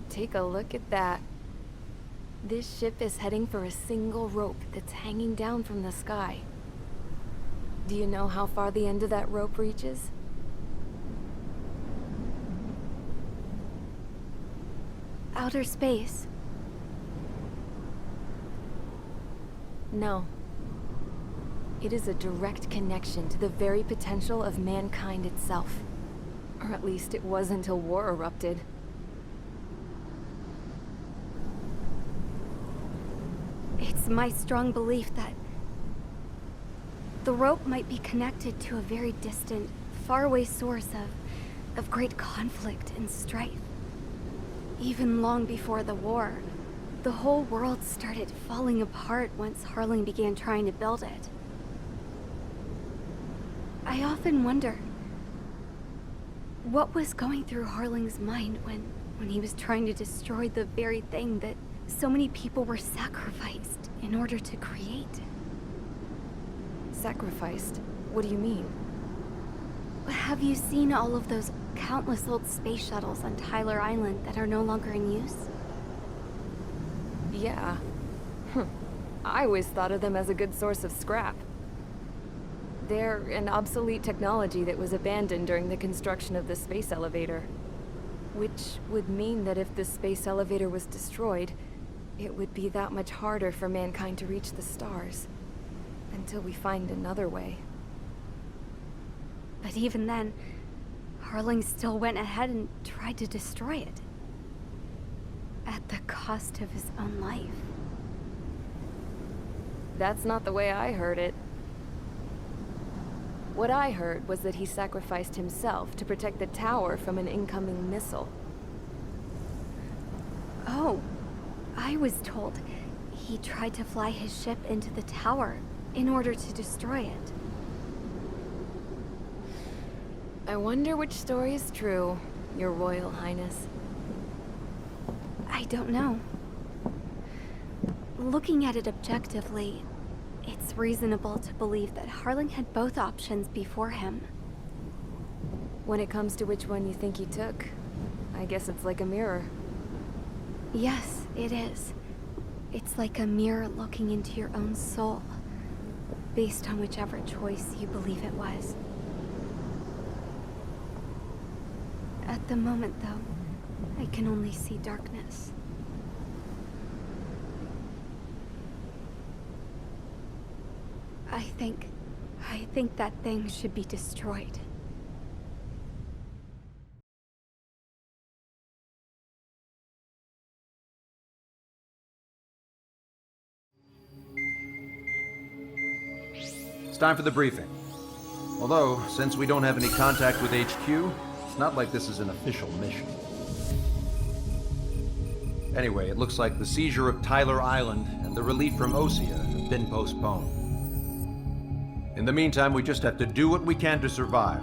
Take a look at that. This ship is heading for a single rope that's hanging down from the sky. Do you know how far the end of that rope reaches? Outer space. No. It is a direct connection to the very potential of mankind itself. Or at least it was until war erupted. It's my strong belief that the rope might be connected to a very distant, faraway source of great conflict and strife. Even long before the war, the whole world started falling apart once Harling began trying to build it. I often wonder what was going through Harling's mind when he was trying to destroy the very thing that so many people were sacrificed in order to create. Sacrificed? What do you mean? Have you seen all of those countless old space shuttles on Tyler Island that are no longer in use? Yeah. I always thought of them as a good source of scrap. They're an obsolete technology that was abandoned during the construction of the space elevator. Which would mean that if the space elevator was destroyed, it would be that much harder for mankind to reach the stars. Until we find another way. But even then, Harling still went ahead and tried to destroy it. At the cost of his own life. That's not the way I heard it. What I heard was that he sacrificed himself to protect the tower from an incoming missile. Oh, I was told he tried to fly his ship into the tower in order to destroy it. I wonder which story is true, Your Royal Highness. I don't know. Looking at it objectively, it's reasonable to believe that Harling had both options before him. When it comes to which one you think he took, I guess it's like a mirror. Yes, it is. It's like a mirror looking into your own soul, based on whichever choice you believe it was. At the moment, though, I can only see darkness. I think that thing should be destroyed. It's time for the briefing. Although, since we don't have any contact with HQ, it's not like this is an official mission. Anyway, it looks like the seizure of Tyler Island and the relief from Osea have been postponed. In the meantime, we just have to do what we can to survive.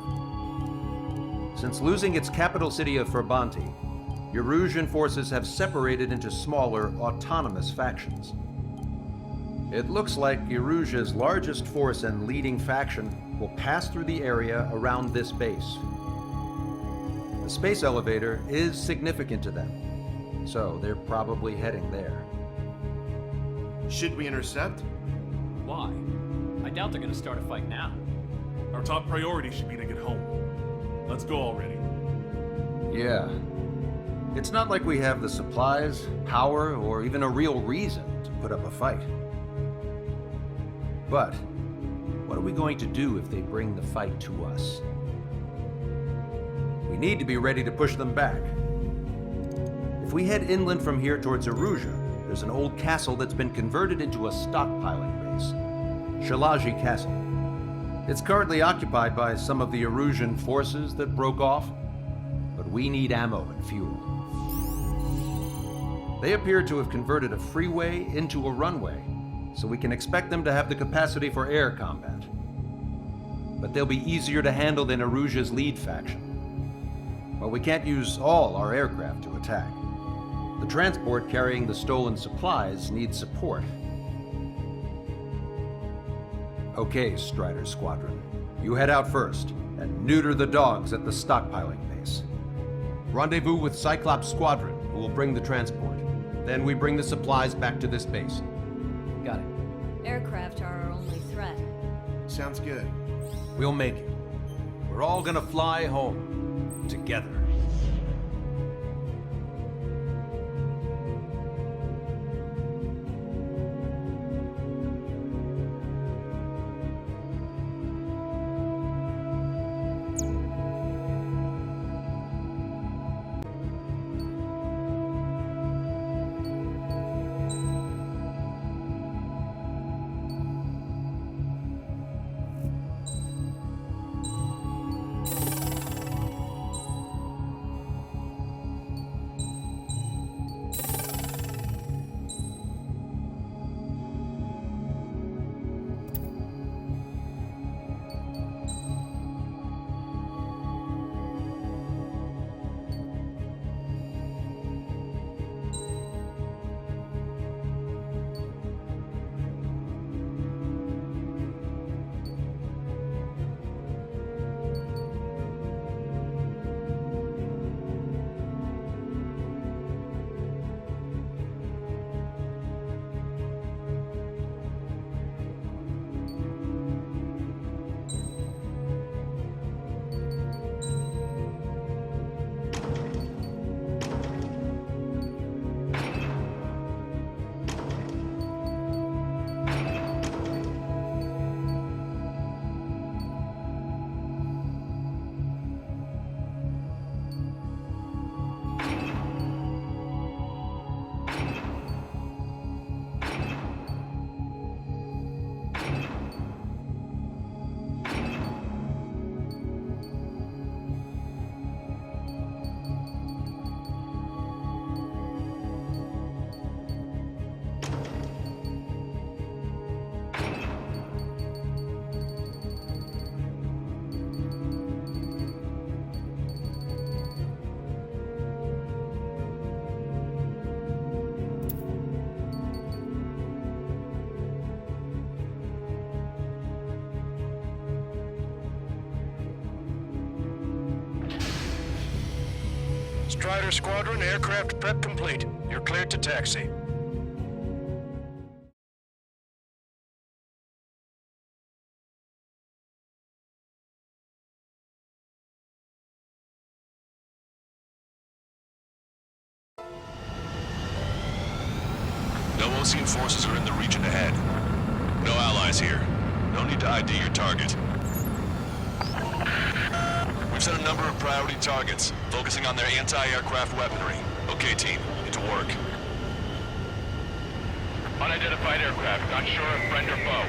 Since losing its capital city of Ferbanti, Erusean forces have separated into smaller, autonomous factions. It looks like Erusia's largest force and leading faction will pass through the area around this base. The space elevator is significant to them, so they're probably heading there. Should we intercept? Why? I doubt they're gonna start a fight now. Our top priority should be to get home. Let's go already. Yeah. It's not like we have the supplies, power, or even a real reason to put up a fight. But what are we going to do if they bring the fight to us? We need to be ready to push them back. If we head inland from here towards Erusean, there's an old castle that's been converted into a stockpiling base. Shilage Castle. It's currently occupied by some of the Erusean forces that broke off, but we need ammo and fuel. They appear to have converted a freeway into a runway, so we can expect them to have the capacity for air combat. But they'll be easier to handle than Erusia's lead faction. Well, we can't use all our aircraft to attack. The transport carrying the stolen supplies needs support. Okay, Strider Squadron. You head out first and neuter the dogs at the stockpiling base. Rendezvous with Cyclops Squadron, who will bring the transport. Then we bring the supplies back to this base. Got it. Aircraft are our only threat. Sounds good. We'll make it. We're all gonna fly home. Together. Strider Squadron, aircraft prep complete. You're cleared to taxi. No Ocean forces are in the region ahead. No allies here. No need to ID your target. We've set a number of priority targets, focusing on their anti-aircraft weaponry. Okay, team, into work. Unidentified aircraft, not sure if friend or foe.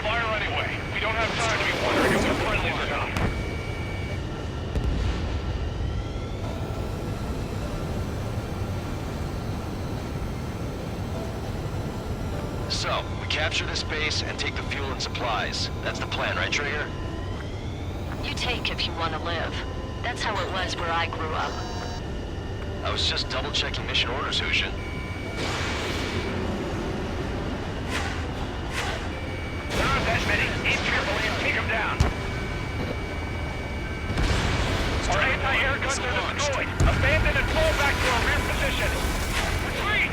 Fire anyway. We don't have time to be wondering if we're friendly or not. So, we Capture this base and take the fuel and supplies. That's the plan, right, Trigger? You take if you want to live. That's how it was where I grew up. I was just double-checking mission orders, Erusean. There aren't that many. Aim carefully and take them down. Our anti-air guns are destroyed. Abandon and fall back to our rear position. Retreat!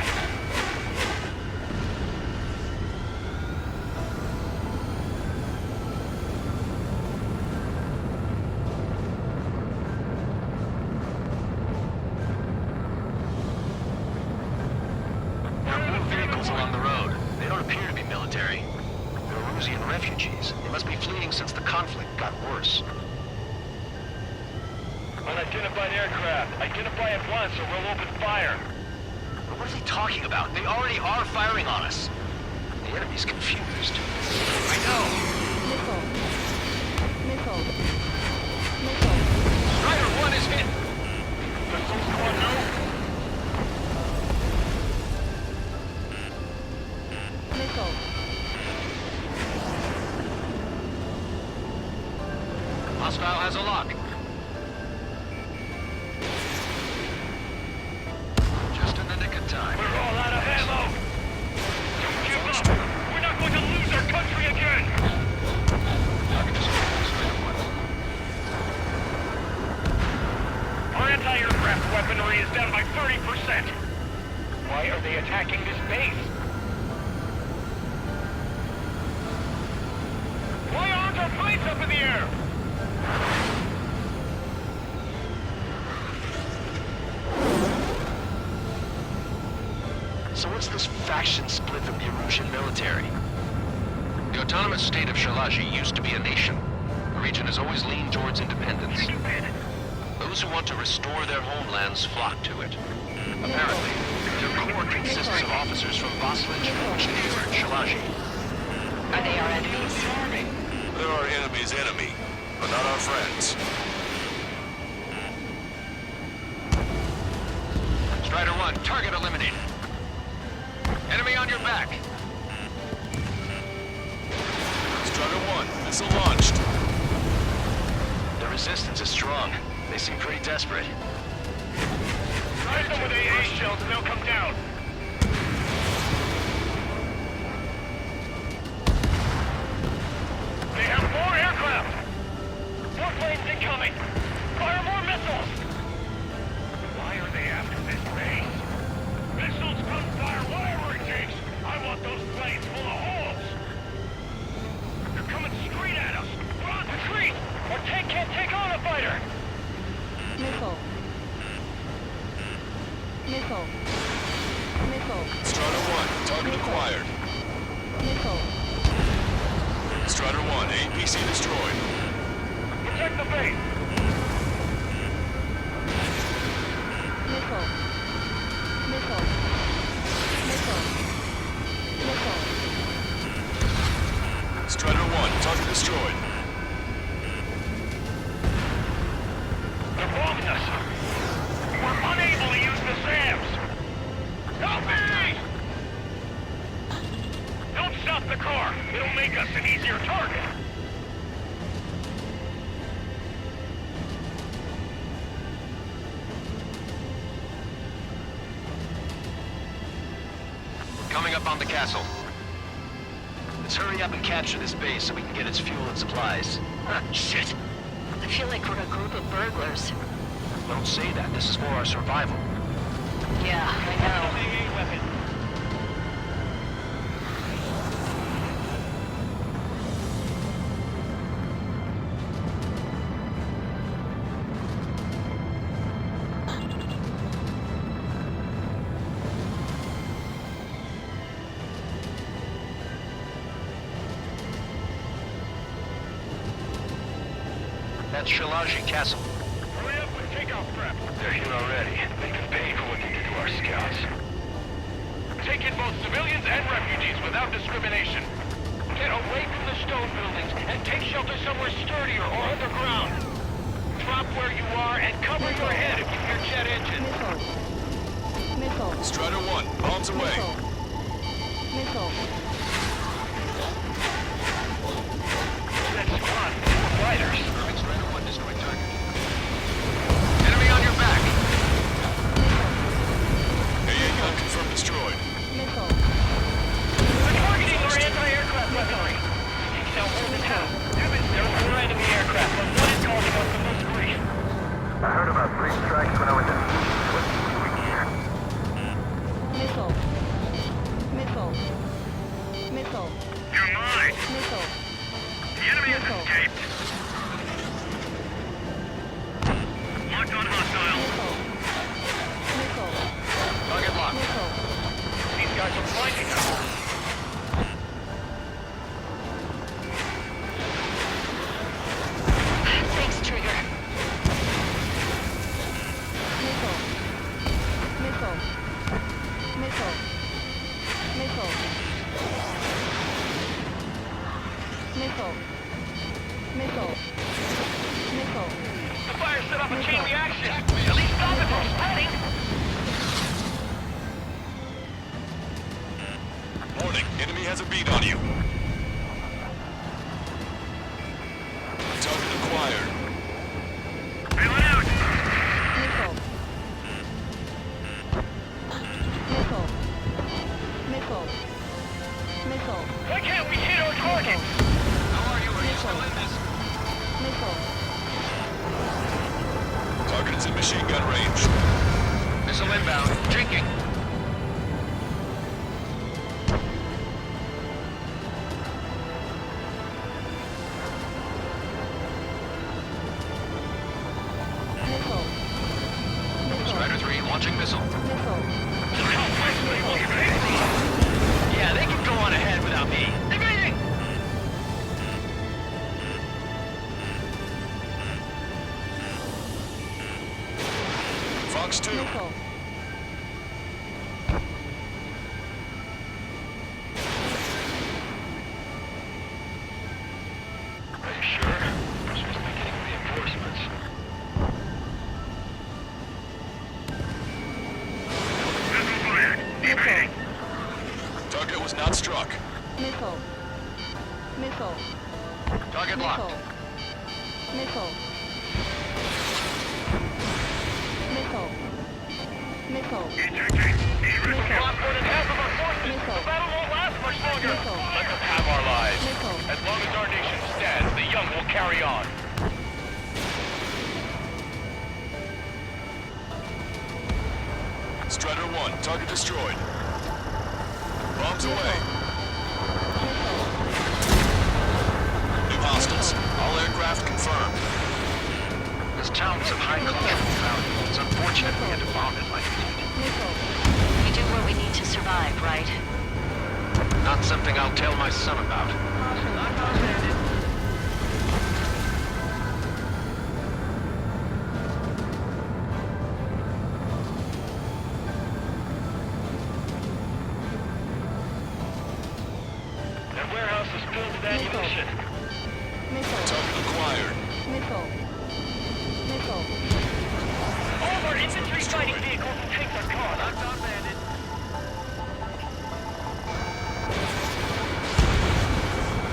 There are blue vehicles along the road. They don't appear to be military. They're Erusean refugees. They must be fleeing since the conflict got worse. Unidentified aircraft. Identify at once or we'll open fire. But what are they talking about? They already are firing on us. The enemy's confused. I know! Missile. Strider 1 is hit! Missile squad, no? Missile. Hostile has a lock. Just in the nick of time. We're all out of ammo! Don't give up! We're not going to lose our country again! Our anti-aircraft weaponry is down by 30%. Why are they attacking this base? Why aren't our planes up in the air? So what's this faction split of the Erusean military? The autonomous state of Shilage used to be a nation. The region has always leaned towards independence. Those who want to restore their homelands flock to it. Apparently, their core consists of officers from Vaslage, Shilage, and Shilage. Are they our enemies? They're our enemy's enemy, but not our friends. Strider 1, target eliminated. Enemy on your back. Strider 1, missile launched. The resistance is strong. They seem pretty desperate. Strike them with AA shells and they'll come down. They have more aircraft! More planes incoming! Fire more missiles! Why are they after this base? Missiles, gunfire, whatever it takes! I want those planes full of holes! They're coming straight at us! Run, retreat! Our tank can't take on a fighter! Missile. Strider 1, target acquired. Missile. Strider 1, A-10C destroyed. Protect the base! Strider 1, target destroyed. They're bombing us! We're unable to use the SAMs! Help me! Don't stop the car! It'll make us an easier target! Coming up on the castle. Let's hurry up and capture this base so we can get its fuel and supplies. Shit! I feel like we're a group of burglars. Don't say that. This is for our survival. Yeah, I know. AA weapon. That's Shilage Castle. Hurry up with takeoff prep. They're here already. They can pay for what they did to our scouts. Take in both civilians and refugees without discrimination. Get away from the stone buildings and take shelter somewhere sturdier or underground. Drop where you are and cover your head if you hear jet engines. Missile. Strider 1, bombs away. Missile. set up a chain reaction. At least stop it from spreading. Warning, enemy has a beat on you. Target acquired. Bailing out. Missile. Missile. Missile. Missile. Why can't we hit our target? How are you? Are you still in this? Missile. Target is in machine gun range. Missile inbound. Drinking. Missile. Strider 3 launching missile. Missile. Yeah, they can go on ahead without me. Evading! Fox 2. Missile. Are you sure? We're supposed to be getting reinforcements. Missile fired. Evading. Target was not struck. Missile. Missile. Target locked. Missile. Missile. Missile. Ejecting. Erusean lost more than half of our forces. Missile. The battle won't last much longer. Missile. Let them have our lives. Missile. As long as our nation stands, the young will carry on. Strider 1, target destroyed. Bombs away. New hostiles. All aircraft confirmed. This town is of high cultural value. It's unfortunate we had to bomb it like we did. We do what we need to survive, right? Not something I'll tell my son about. That warehouse is filled with ammunition. Missile. Target acquired. Missile. Missile. All of our infantry fighting vehicles and tanks are gone. Locked on bandit.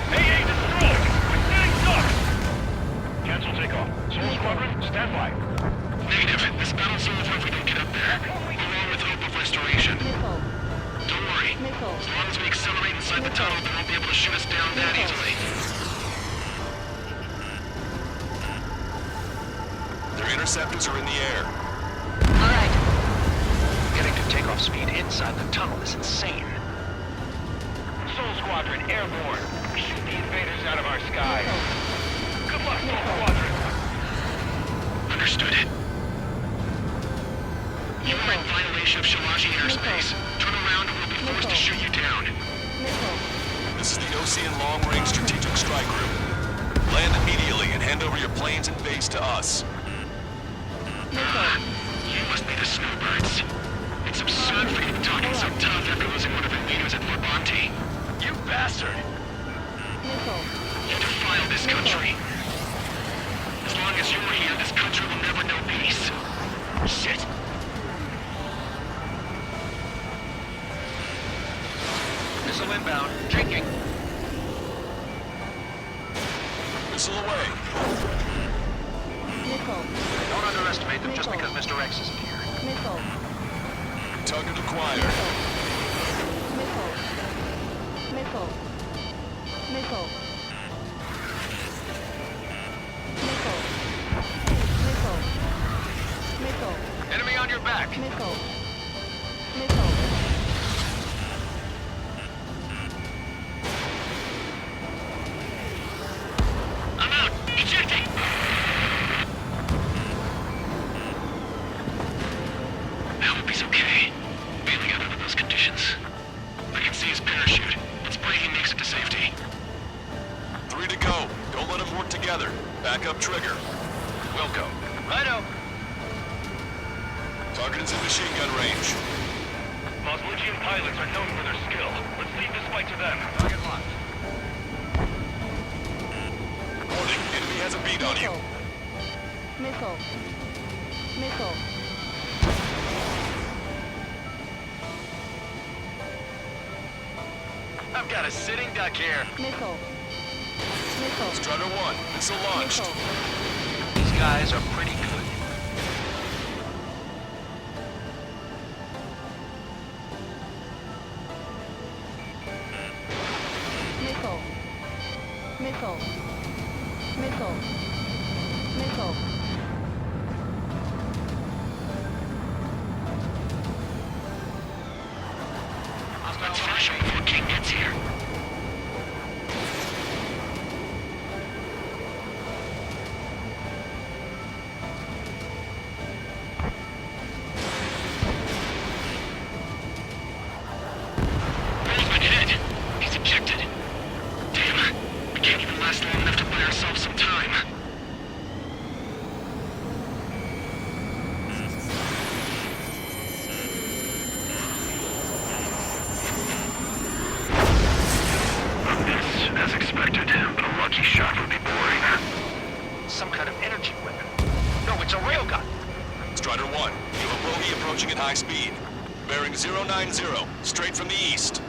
AA destroyed! We're getting stuck! Cancel takeoff. Soul Squadron, stand by. Negative. This battle's over if we don't get up there. Along with hope of restoration. Missile. Don't worry. Missile. As long as we accelerate inside the tunnel, they won't be able to shoot us down that easily. Their interceptors are in the air. All right. Getting to takeoff speed inside the tunnel is insane. Soul Squadron, airborne. Shoot the invaders out of our skies. Good luck, Soul Squadron. Understood. You are in violation of Shilage airspace. Turn around and we'll be forced to shoot you down. Missile. This is the Ocean Long Range Strategic Strike Group. Land immediately and hand over your planes and base to us. You must be the snowbirds. It's absurd for you to be talking so tough after losing one of your leaders at Fort Monty. You bastard! Missile. You defile this country. As long as you're here, this country will never know peace. Shit. Missile inbound. Drinking. Missile away. Missile. Don't underestimate them just because Mr. X isn't here. Missile. Target acquired. Missile. Missile. Missile. Missile. Missile. Missile. Enemy on your back. Missile. Missile. I'm out. Ejecting. I hope he's okay. Bailing out under those conditions. I can see his parachute. Let's pray he makes it to safety. 3 to go. Don't let them work together. Back up trigger. Wilco. Righto. Target is in machine gun range. Moslegian pilots are known for their skill. Let's leave this fight to them. Target locked. Warning, enemy has a beat on you. Missile. Missile. I've got a sitting duck here. Missile. Missile. Strider 1, missile launched. Missile. These guys are pretty good. Missile. Missile. Missile. Missile. Let's finish him before King gets here. Bill's been hit. He's ejected. Damn, we can't even last long enough to buy ourselves some time. As expected, but a lucky shot would be boring. Some kind of energy weapon. No, it's a railgun. Strider 1, you have a bogey approaching at high speed. Bearing 090, straight from the east.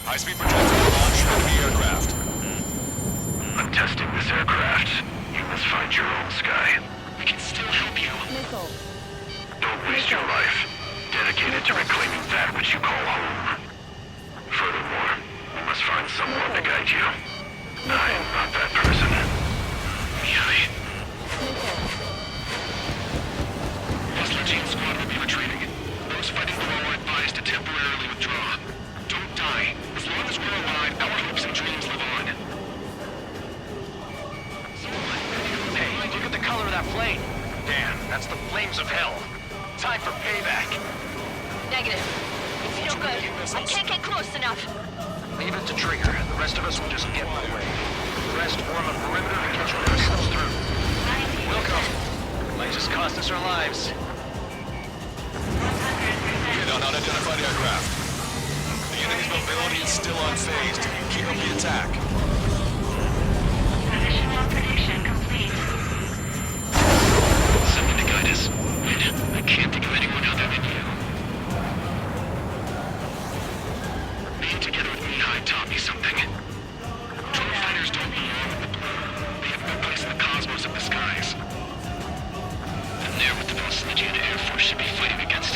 High-speed projectile launch from the aircraft. I'm testing this aircraft. You must find your own sky. We can still help you. Missile. Don't waste your life. Dedicated to reclaiming that which you call home. Furthermore, we must find someone to guide you. I am not that person. Yui. Muscle squad will be retreating. Those fighting below are advised to temporarily withdraw. Don't die. As long as we're alive, our hopes and dreams live on. Hey, look at the color of that plane. Damn, that's the flames of hell. Time for payback. Negative. It's no good. I can't get close enough. Leave it to Trigger. The rest of us will just get in the way. The rest form a perimeter and control ourselves through. Welcome. Might just cost us our lives. Hit on unidentified aircraft. The enemy's mobility is still unfazed. Keep up the attack. Positional prediction complete. Someone to guide us. Wait, I can't think of anyone other than you. Being together with Mihai taught me something. True fighters don't belong with the blue. They have no place in the cosmos of the skies. And they're what the Valsinigian Air Force should be fighting against.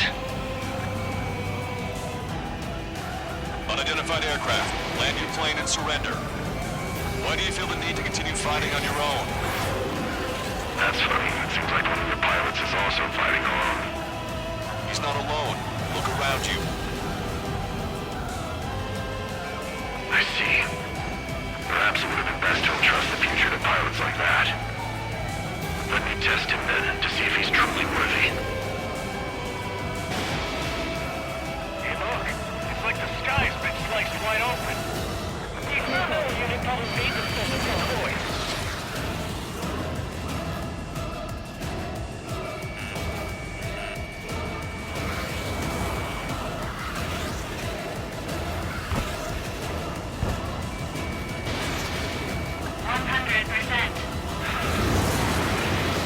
Unidentified aircraft. Land your plane and surrender. Why do you feel the need to continue fighting on your own? That's funny. It seems like one of your pilots is also fighting alone. He's not alone. Look around you. I see. Perhaps it would have been best to entrust the future to pilots like that. Let me test him then, to see if he's truly worthy. Hey look! It's like the sky's been sliced wide open. These missile unit probably made themselves into a void.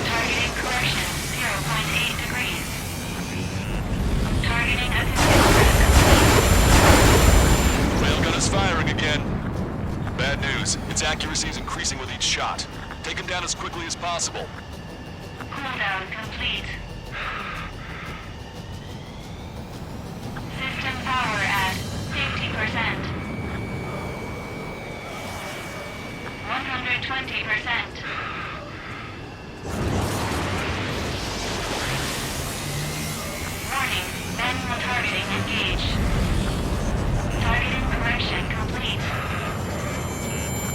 Targeting correction, 0.8 degrees. Targeting at Railgun is firing again. Bad news. Its accuracy is increasing with each shot. Take him down as quickly as possible. cooldown complete. System power at 50%. 120%. Warning, manual targeting engaged. Targeting correction complete.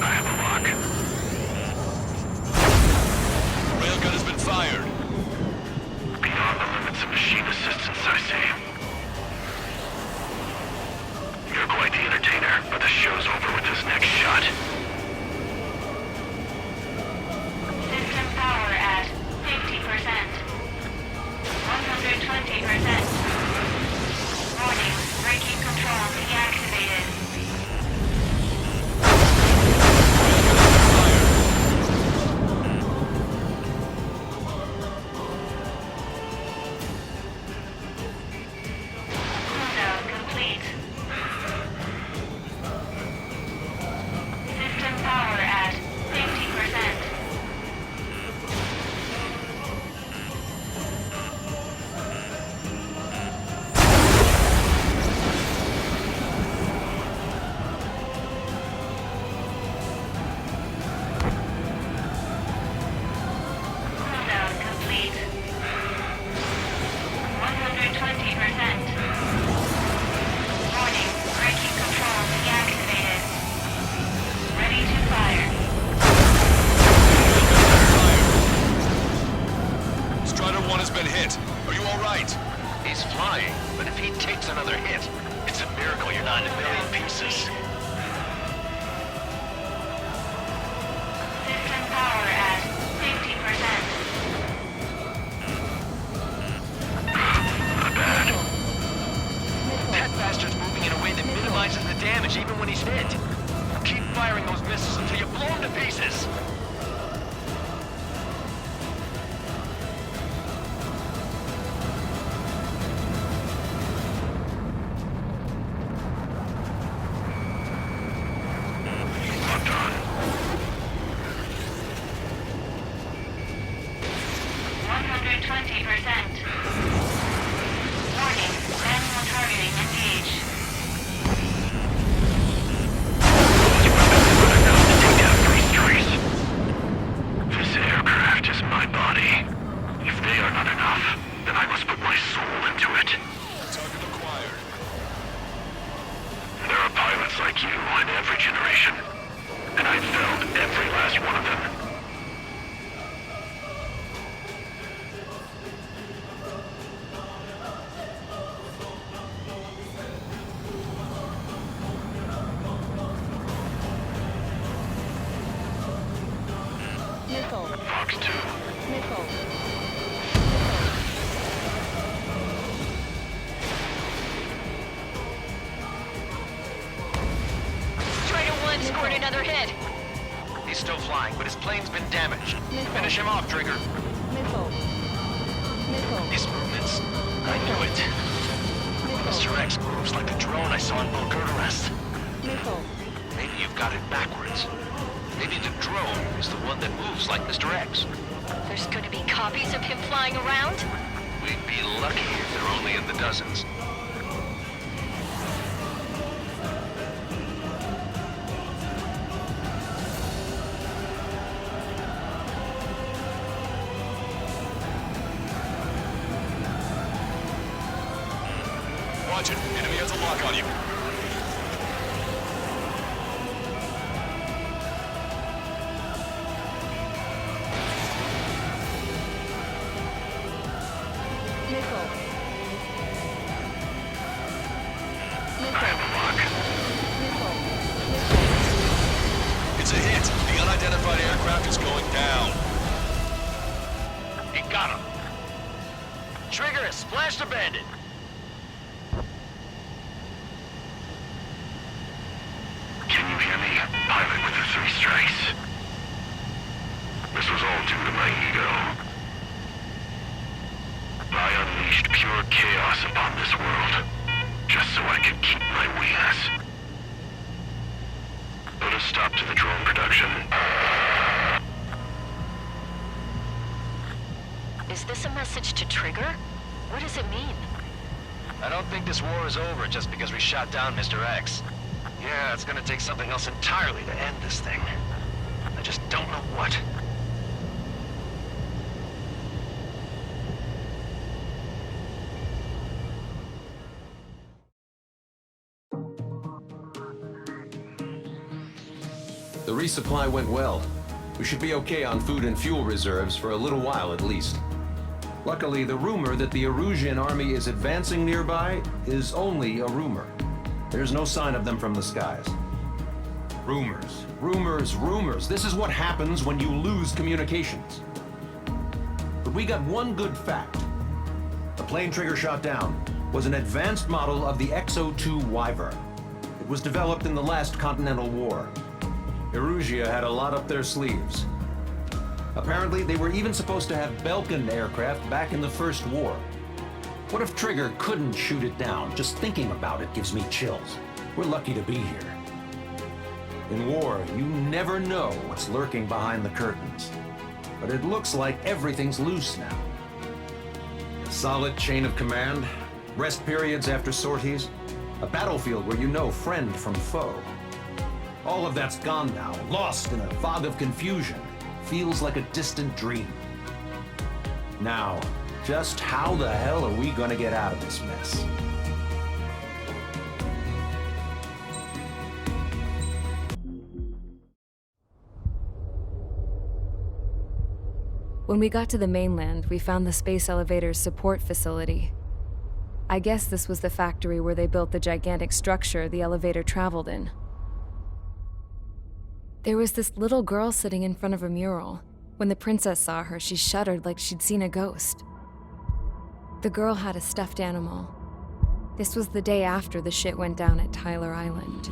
I have a lock. Railgun has been fired. Beyond the limits of machine assistance, I see. You're quite the entertainer, but the show's over with this next shot. he takes another hit. It's a miracle you're not in a million pieces. System power at 50%. Not bad. That bastard's moving in a way that minimizes the damage even when he's hit. Keep firing those missiles until you blow him to pieces. Fox 2. Missile. Strider 1 scored another hit. He's still flying, but his plane's been damaged. Finish him off, Trigger. Missile. His movements. I knew it. Mr. X moves like the drone I saw in Bulgararest. Missile. Maybe you've got it backwards. Maybe the drone is the one that moves like Mr. X. There's going to be copies of him flying around? We'd be lucky if they're only in the dozens. Watch it. Enemy has a lock on you. It's a hit. The unidentified aircraft is going down. He got him. Trigger has splashed a bandit. Can you hear me? Pilot with the 3 strikes. This was all due to my ego. I unleashed pure chaos upon this world, just so I could keep my wings. Put a stop to the drone production. Is this a message to Trigger? What does it mean? I don't think this war is over just because we shot down Mr. X. Yeah, it's gonna take something else entirely to end this thing. I just don't know what. The resupply went well. We should be okay on food and fuel reserves for a little while at least. Luckily, the rumor that the Erusean army is advancing nearby is only a rumor. There's no sign of them from the skies. Rumors, rumors, rumors. This is what happens when you lose communications. But we got one good fact. The plane Trigger shot down was an advanced model of the XO-2 Wyvern. It was developed in the last Continental War. Erusean had a lot up their sleeves. Apparently, they were even supposed to have Belkin aircraft back in the First War. What if Trigger couldn't shoot it down? Just thinking about it gives me chills. We're lucky to be here. In war, you never know what's lurking behind the curtains. But it looks like everything's loose now. A solid chain of command, rest periods after sorties, a battlefield where you know friend from foe. All of that's gone now, lost in a fog of confusion. Feels like a distant dream. Now, just how the hell are we gonna get out of this mess? When we got to the mainland, we found the space elevator's support facility. I guess this was the factory where they built the gigantic structure the elevator traveled in. There was this little girl sitting in front of a mural. When the princess saw her, she shuddered like she'd seen a ghost. The girl had a stuffed animal. This was the day after the shit went down at Tyler Island.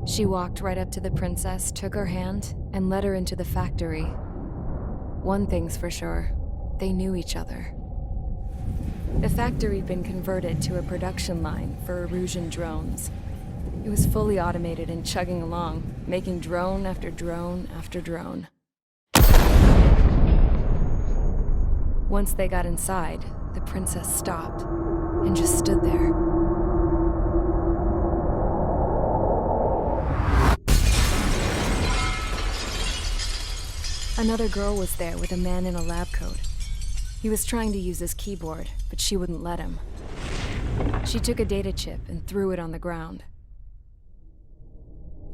She walked right up to the princess, took her hand, and led her into the factory. One thing's for sure, they knew each other. The factory'd been converted to a production line for Erusean drones. It was fully automated and chugging along, making drone after drone after drone. Once they got inside, the princess stopped and just stood there. Another girl was there with a man in a lab coat. He was trying to use his keyboard, but she wouldn't let him. She took a data chip and threw it on the ground.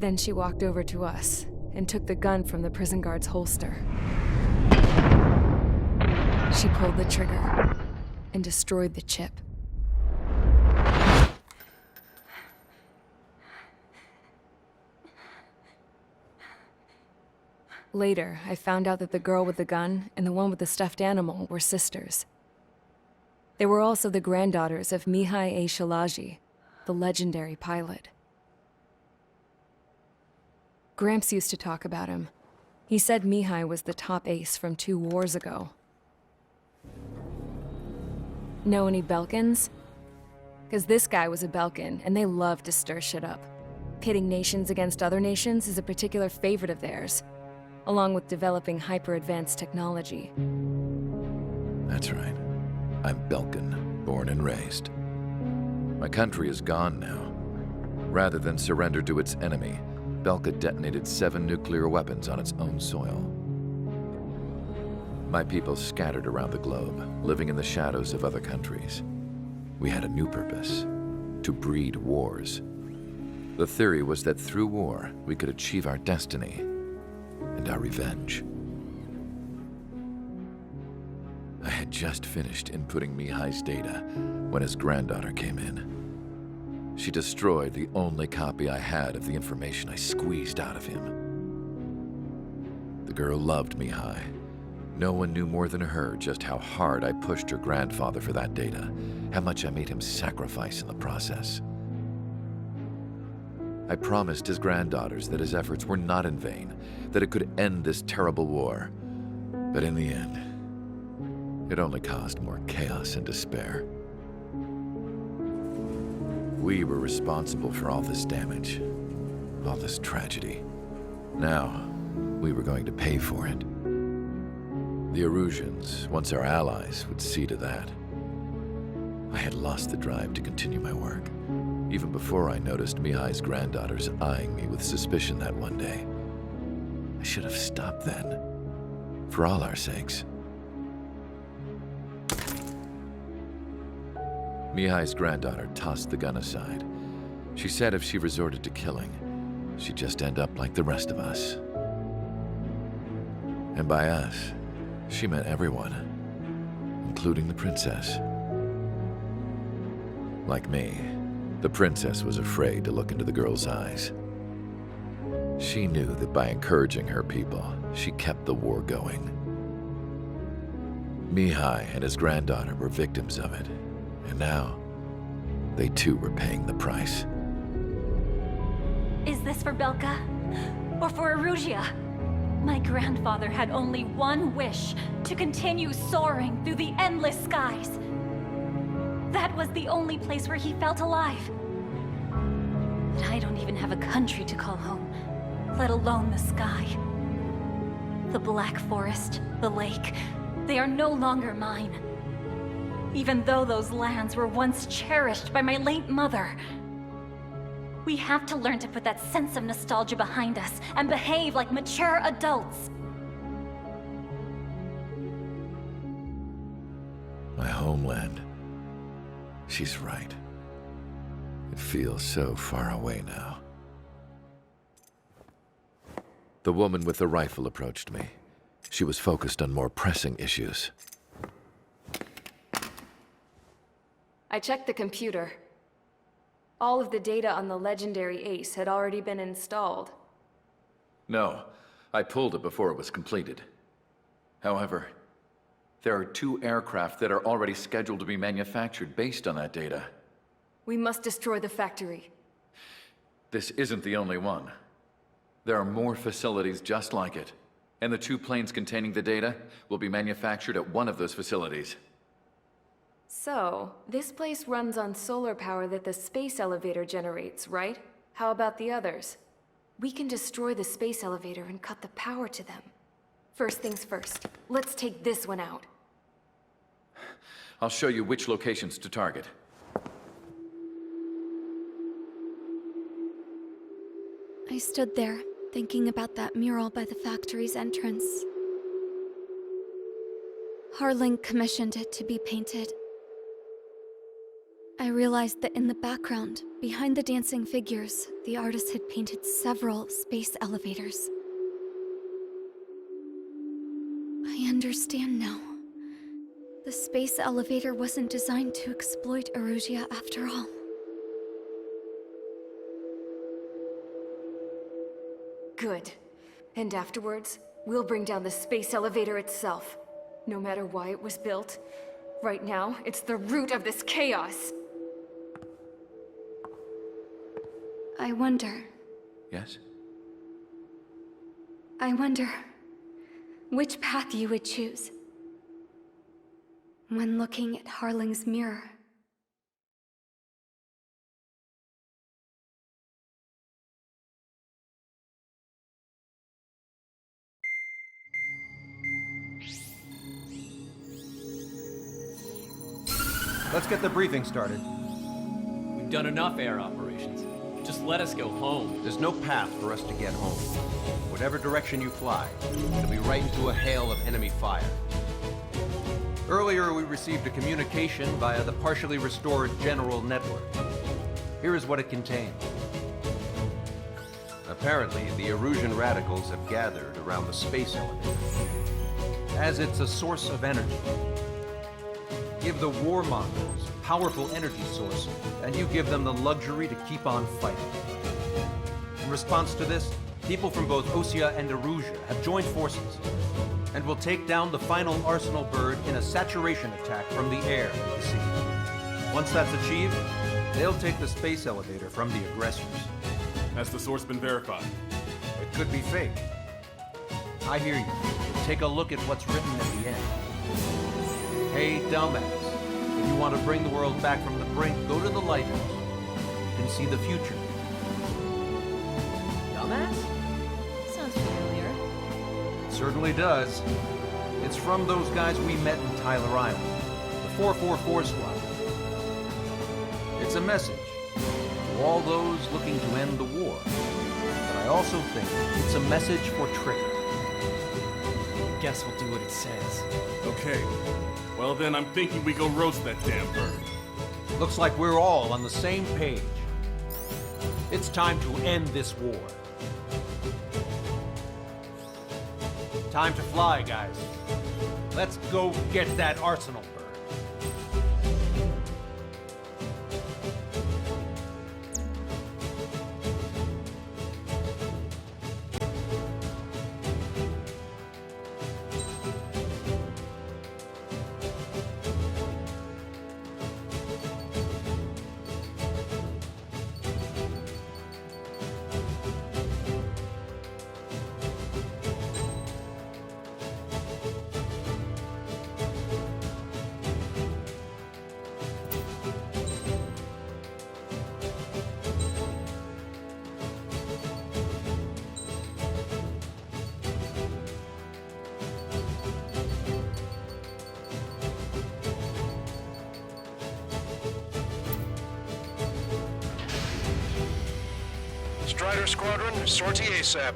Then she walked over to us and took the gun from the prison guard's holster. She pulled the trigger and destroyed the chip. Later, I found out that the girl with the gun and the one with the stuffed animal were sisters. They were also the granddaughters of Mihai A. Shilage, the legendary pilot. Gramps used to talk about him. He said Mihai was the top ace from 2 wars ago. Know any Belkans? Because this guy was a Belkan, and they love to stir shit up. Pitting nations against other nations is a particular favorite of theirs, along with developing hyper-advanced technology. That's right. I'm Belkan, born and raised. My country is gone now. Rather than surrender to its enemy, Belka detonated 7 nuclear weapons on its own soil. My people scattered around the globe, living in the shadows of other countries. We had a new purpose: to breed wars. The theory was that through war, we could achieve our destiny and our revenge. I had just finished inputting Mihai's data when his granddaughter came in. She destroyed the only copy I had of the information I squeezed out of him. The girl loved Mihai. No one knew more than her just how hard I pushed her grandfather for that data, how much I made him sacrifice in the process. I promised his granddaughters that his efforts were not in vain, that it could end this terrible war. But in the end, it only caused more chaos and despair. We were responsible for all this damage, all this tragedy. Now, we were going to pay for it. The Eruseans, once our allies, would see to that. I had lost the drive to continue my work, even before I noticed Mihai's granddaughters eyeing me with suspicion that one day. I should have stopped then, for all our sakes. Mihai's granddaughter tossed the gun aside. She said if she resorted to killing, she'd just end up like the rest of us. And by us, she meant everyone, including the princess. Like me, the princess was afraid to look into the girl's eyes. She knew that by encouraging her people, she kept the war going. Mihai and his granddaughter were victims of it, and now, they too were paying the price. Is this for Belka? Or for Erusia? My grandfather had only one wish: to continue soaring through the endless skies. That was the only place where he felt alive. But I don't even have a country to call home, let alone the sky. The Black Forest, the lake, they are no longer mine. Even though those lands were once cherished by my late mother. We have to learn to put that sense of nostalgia behind us and behave like mature adults. My homeland. She's right. It feels so far away now. The woman with the rifle approached me. She was focused on more pressing issues. I checked the computer. All of the data on the legendary Ace had already been installed. No, I pulled it before it was completed. However, there are 2 aircraft that are already scheduled to be manufactured based on that data. We must destroy the factory. This isn't the only one. There are more facilities just like it, and the 2 planes containing the data will be manufactured at one of those facilities. So, this place runs on solar power that the space elevator generates, right? How about the others? We can destroy the space elevator and cut the power to them. First things first, let's take this one out. I'll show you which locations to target. I stood there, thinking about that mural by the factory's entrance. Harling commissioned it to be painted. I realized that in the background, behind the dancing figures, the artist had painted several space elevators. I understand now. The space elevator wasn't designed to exploit Erusean after all. Good. And afterwards, we'll bring down the space elevator itself. No matter why it was built, right now, it's the root of this chaos. I wonder. Yes? I wonder which path you would choose when looking at Harling's mirror. Let's get the briefing started. We've done enough air operations. Just let us go home. There's no path for us to get home. Whatever direction you fly, it'll be right into a hail of enemy fire. Earlier, we received a communication via the partially restored general network. Here is what it contained. Apparently, the Erusean radicals have gathered around the space elevator, as it's a source of energy. Give the warmongers a powerful energy source, and you give them the luxury to keep on fighting. In response to this, people from both Osea and Erusean have joined forces, and will take down the final Arsenal bird in a saturation attack from the air to the sea. Once that's achieved, they'll take the space elevator from the aggressors. Has the source been verified? It could be fake. I hear you. Take a look at what's written at the end. Hey, dumbass. If you want to bring the world back from the brink, go to the Lighthouse. You can see the future. Dumbass? Sounds familiar. It certainly does. It's from those guys we met in Tyler Island, the 444 squad. It's a message to all those looking to end the war. But I also think it's a message for Trigger. Guess we'll do what it says. Okay. Well then, I'm thinking we go roast that damn bird. Looks like we're all on the same page. It's time to end this war. Time to fly, guys. Let's go get that Arsenal bird. Strider Squadron, sortie ASAP.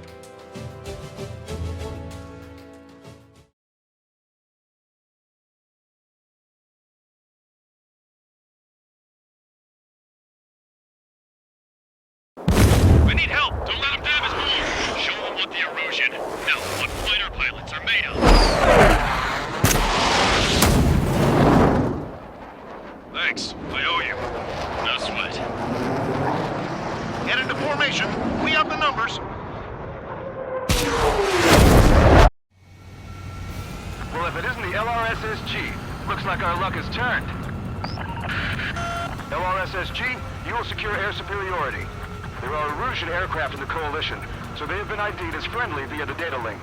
We need help! Don't let them damage more! Show them what the Erusean, no, what fighter pilots are made of! formation. We have the numbers. Well, if it isn't the LRSSG, looks like our luck has turned. LRSSG, you will secure air superiority. There are Erusean aircraft in the Coalition, so they have been ID'd as friendly via the data link.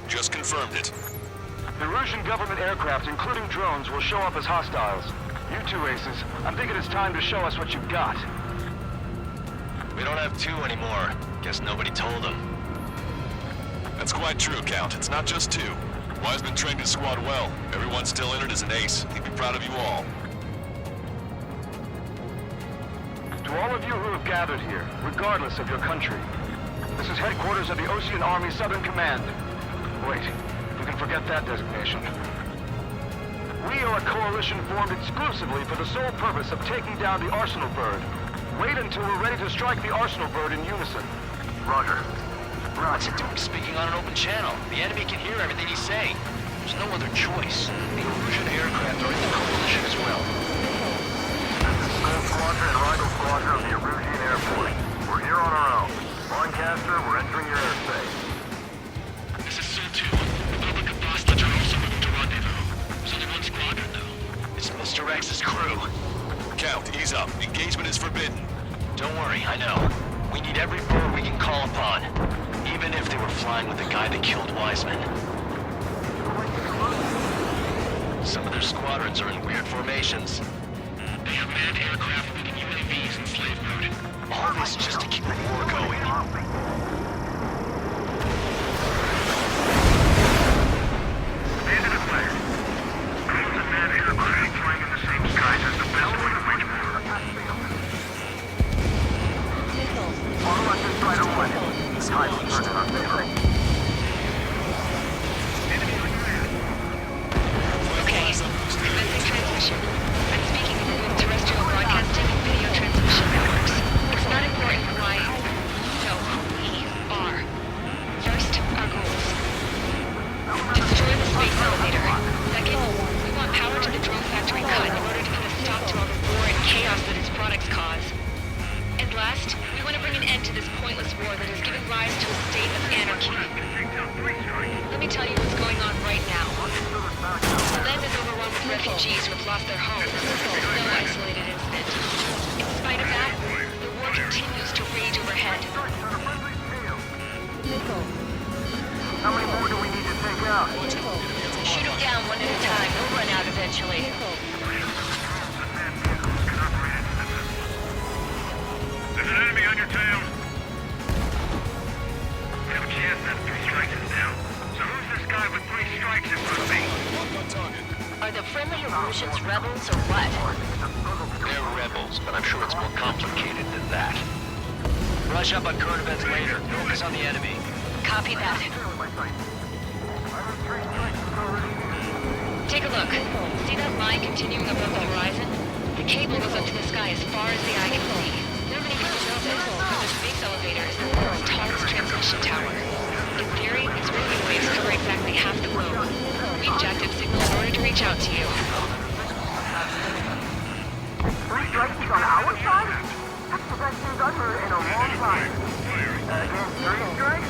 Just confirmed it. The Erusean government aircraft, including drones, will show up as hostiles. You two aces, I'm thinking it's time to show us what you've got. We don't have two anymore. Guess nobody told them. That's quite true, Count. It's not just two. Wiseman trained his squad well. Everyone still in it is an ace. He'd be proud of you all. To all of you who have gathered here, regardless of your country, this is headquarters of the Ocean Army Southern Command. Wait, we can forget that designation. We are a coalition formed exclusively for the sole purpose of taking down the Arsenal Bird. Wait until we're ready to strike the Arsenal Bird in unison. Roger. What's it doing speaking on an open channel? The enemy can hear everything he's saying. There's no other choice. The Erusean aircraft are in the coalition as well. Skull Squadron and Rifle Squadron of the Erusean Air Force. We're here on our own. Lancaster, we're entering your airspace. This is Sol 2. Republic of Boston are also moving to rendezvous. There's only one squadron, though. It's Mr. X's crew. Count, ease up. Engagement is forbidden. Don't worry, I know. We need every bird we can call upon. Even if they were flying with the guy that killed Wiseman. Some of their squadrons are in weird formations. They have manned aircraft leading UAVs in slave mode. All this just to keep the war going. Stand in the flag. Crews and manned aircraft flying in the same skies as the bell or the Witchboard. All Russians try to win. Time will turn in our favor. Okay, commencing transmission. I'm speaking from both terrestrial broadcasting and video transmission networks. It's not important why... No, we are. First, our goals. Destroy the space elevator. Second, we want power to the drone factory cut in order to put a stop to all the war and chaos that its products cause. And last, we want to bring an end to this pointless war that has given rise to a state of anarchy. Let me tell you what's going on right now. The land is overrun with refugees who have lost their homes. No isolated incident. In spite of that, the war continues to rage overhead. How many more do we need to take out? Shoot them down one at a time. We'll run out eventually. There's an enemy on your tail. We have a chance that 3 strikes is down. So who's this guy with 3 strikes in front of me? Are the friendly Eruseans rebels or what? They're rebels, but I'm sure it's more complicated than that. Brush up on current events later. Focus on the enemy. Copy that. Take a look. See that line continuing above the horizon? The cable goes up to the sky as far as the eye can see. Not many people know this, but the space elevator is the world's tallest transmission tower. In theory, its radio waves cover exactly half the globe. We jacked up signal in order to reach out to you. 3 strikes is on our side? That's the best news I've heard in a long time. Again, 3 strikes?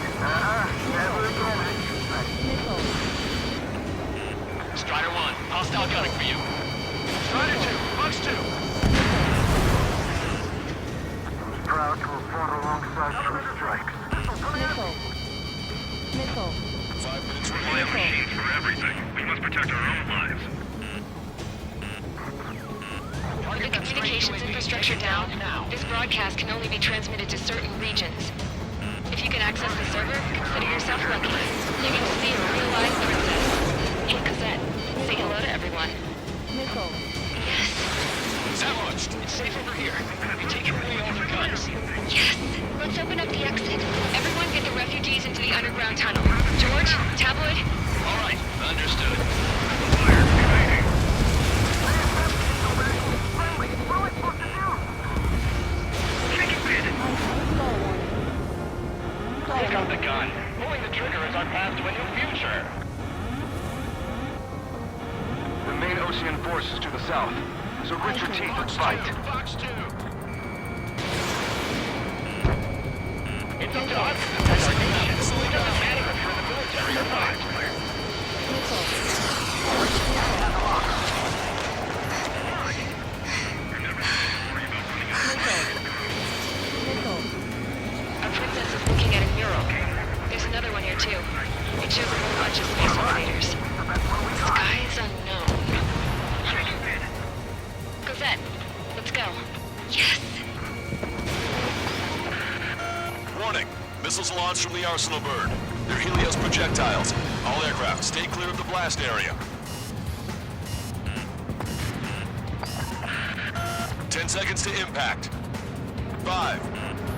Never again. Strider 1, hostile gunning for you. Strider 2, Bugs 2. Proud to have fought alongside 3 strikes. Missile. 5 minutes We remaining. have machines for everything. We must protect our own lives. With the communications infrastructure down, this broadcast can only be transmitted to certain regions. If you can access the server, consider yourself lucky. You get to see a real-life princess. Hey, Cosette, say hello to everyone. Missile. Yes. Ambushed! It's safe over here. You take it away all your guns. Yes! Let's open up the exit. Everyone get the refugees into the underground tunnel. George, Tabloid? All right, understood. Pick up the gun. Pulling the trigger is our path to a new future. The main Ocean force is to the south, so grit your teeth and fight. Fox 2. up to us to defend our nation. It doesn't matter if you're in the military or not. Our princess is looking at a mural. There's another one here too. It shows a whole bunch of space elevators. Skies unknown. Cosette, let's go. Yes! Warning. Missiles launched from the Arsenal bird. They're Helios projectiles. All aircraft, stay clear of the blast area. 10 seconds to impact. 5,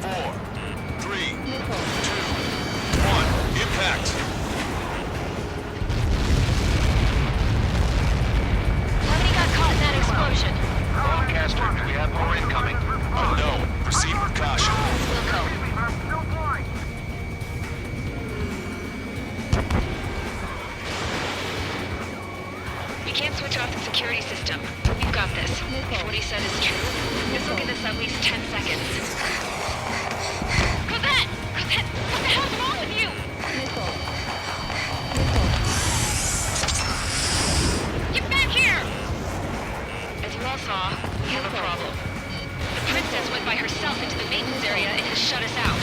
4, 3, 2, 1. Impact. How many got caught in that explosion? Broadcaster, do we have more incoming? Unknown. Proceed with caution. Wilco. We can't switch off the security system. We've got this. If what he said is true, this will give us at least 10 seconds. Cosette! Cosette! What the hell's wrong with you? Get back here! As you all saw, we have a problem. The princess went by herself into the maintenance area and has shut us out.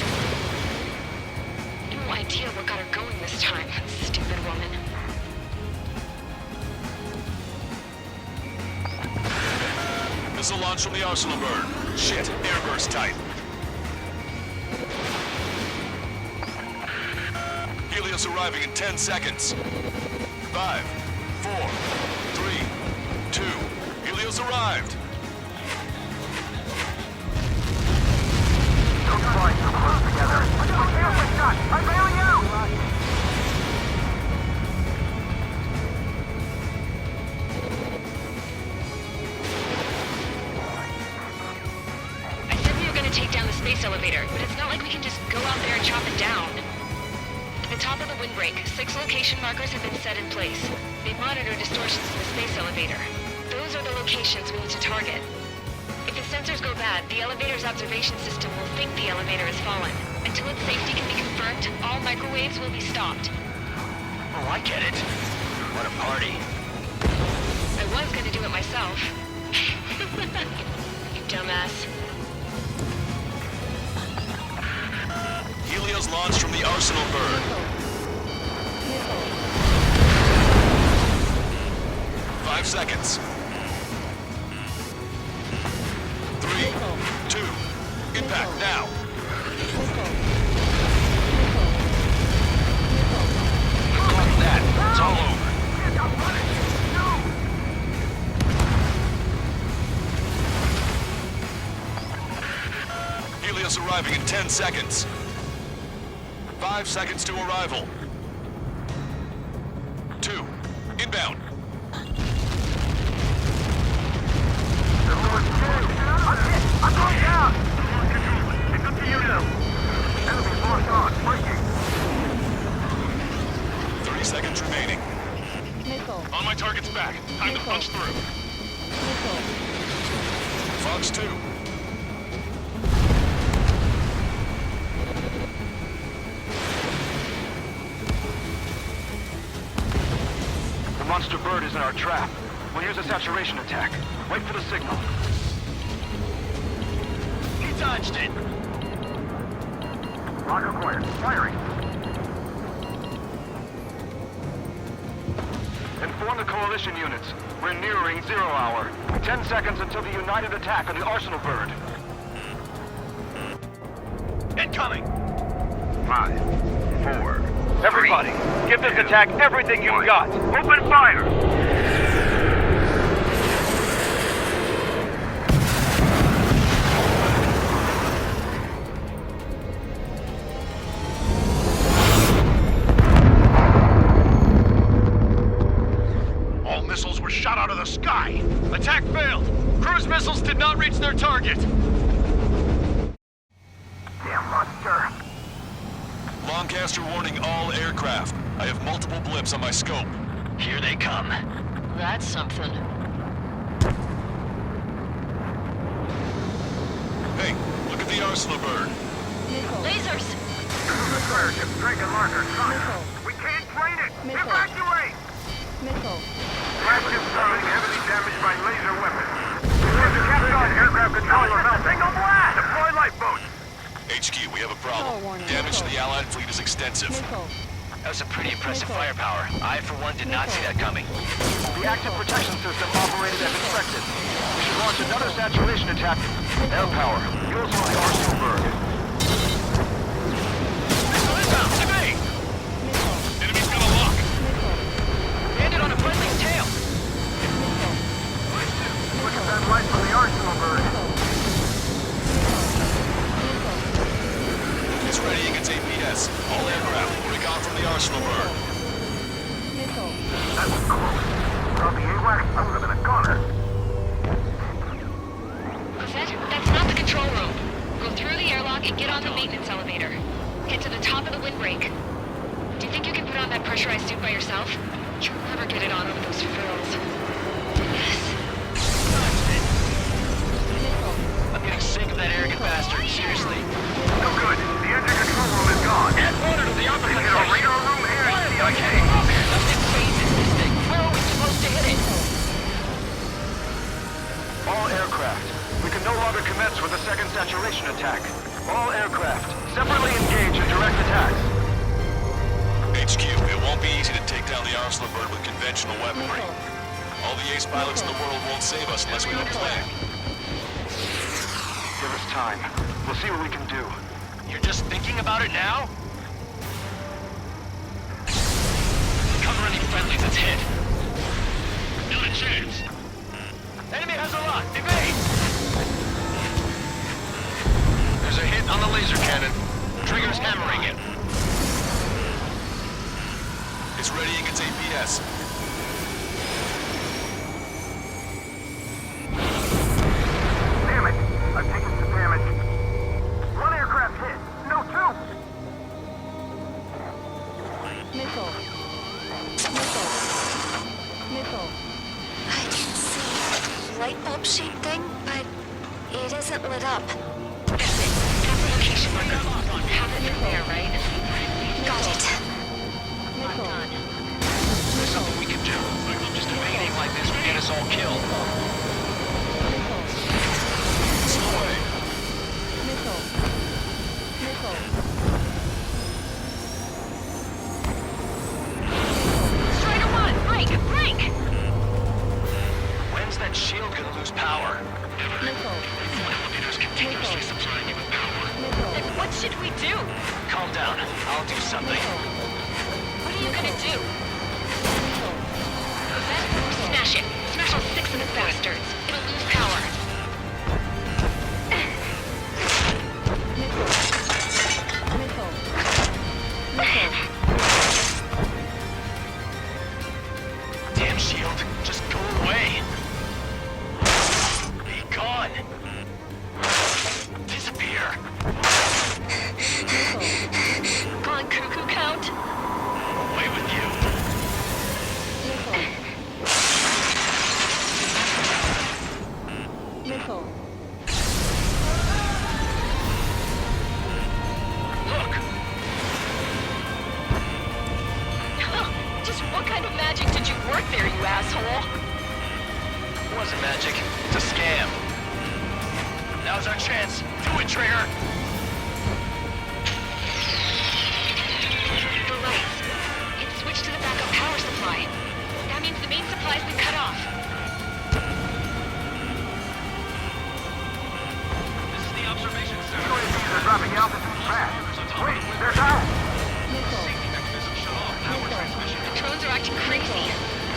No idea what got her going this time. Stupid woman. Missile launch from the Arsenal bird. Shit, airburst type. Helios arriving in 10 seconds. 5, 4, 3, 2. Helios arrived. Don't fly so close together. I'm bailing out! Take down the space elevator, but it's not like we can just go out there and chop it down. At the top of the windbreak, 6 location markers have been set in place. They monitor distortions in the space elevator. Those are the locations we need to target. If the sensors go bad, the elevator's observation system will think the elevator has fallen. Until its safety can be confirmed, all microwaves will be stopped. Oh, I get it. What a party. I was gonna do it myself. You dumbass. Helios launched from the Arsenal bird. 5 seconds. 3, 2, impact now. Fuck that. It's all over. Helios arriving in 10 seconds. 5 seconds to arrival. 2, inbound. I'm going down! It's up to you now. Enemy's locked on. Breaking. 30 seconds remaining. On my target's back. Time to punch through. Fox 2. The monster bird is in our trap. We'll use a saturation attack. Wait for the signal. He dodged it. Lock acquired. Firing. Inform the coalition units. We're nearing 0 hour. 10 seconds until the united attack on the Arsenal bird. Incoming. 5, 4. Everybody, give this attack everything you've got. Open fire! All missiles were shot out of the sky. Attack failed. Cruise missiles did not reach their target. Damn monster! Lancaster warning all aircraft. I have multiple blips on my scope. Here they come. That's something. Hey, look at the Arsenal bird. Lasers! Destroyer ship Drake and Larker. We can't train it! Evacuate! Missile. Flagship starting heavily damaged by laser weapons. We're kept on aircraft controller melting. Single blast! Deploy lifeboats! HQ, we have a problem. Damage to the Allied fleet is extensive. That was some pretty impressive firepower. I, for one, did not see that coming. The active protection system operated as expected. We should launch another saturation attack. Air power. Fuels on the arsenal bird. Missile inbound! Evade! Enemy's got a lock. Landed on a friendly's tail. Look at that light from the arsenal bird. It's ready against APS. All aircraft, recon from the arsenal bird. That was close. Without the AWACS, I would have been a goner. That's not the control room. Go through the airlock and get on the maintenance elevator. Get to the top of the windbreak. Do you think you can put on that pressurized suit by yourself? You'll never get it on over those frills. Yes. I'm getting sick of that arrogant bastard. Seriously. No good. The engine control room is gone. Add water to the uppercut Hit our radar room and CIK. Nothing phases this thing. Where are we supposed to hit it? All aircraft. We can no longer commence with a second saturation attack. All aircraft, separately engage in direct attacks. HQ, it won't be easy to take down the arsenal bird with conventional weaponry. All the ace pilots in the world won't save us unless we have a plan. Give us time. We'll see what we can do. You're just thinking about it now? Cover any friendlies that's hit. Not a chance. Enemy has a lock. Evade! There's a hit on the laser cannon. Trigger's hammering it. It's ready against APS. Damn it! I've taken some damage. One aircraft hit. No, two! Missile. I can see a light bulb shaped thing, but it isn't lit up. That's it. That's the location marker. Have it from there, right? Got it. There's something we can do. Just evading like this would get us all killed. Slow away. Strider 1! Break! Break! When's that shield gonna lose power? Elevators continuously supplying you with power. Then what should we do? Calm down. I'll do something. What are you gonna do? Smash it! Smash all 6 of the bastards! It'll lose power. Damn shield. Just go away. Be gone. Disappear. Gone cuckoo count? Away with you. Look. Just what kind of magic did you work there, you asshole? It wasn't magic. It's a scam. Now's our chance. Do it, Trigger. The lights. It's switched to the backup power supply. That means the main supply's been cut off. This is the observation center. UAVs are dropping altitude fast. Wait, they're down! Safety mechanism shut off. Power transmission. The drones are acting crazy.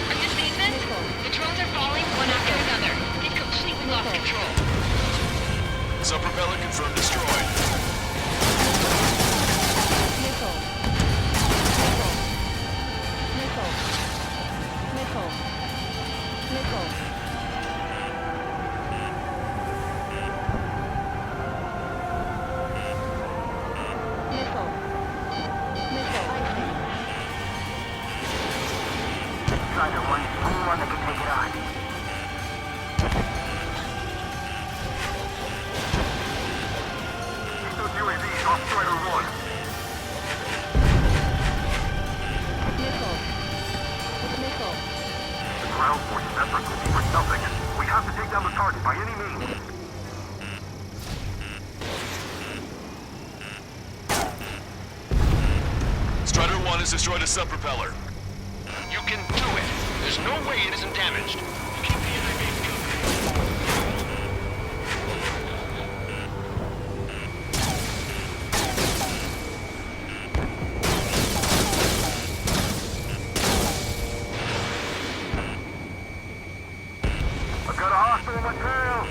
Have you seen this? The drones are falling one after another. They've completely lost control. Sub-propeller confirmed destroyed. Strider 1 is the only one that can take it on. Those UAVs off Strider 1. has destroyed a sub-propeller. You can do it. There's no way it isn't damaged. Keep the enemy I've got a hostile material.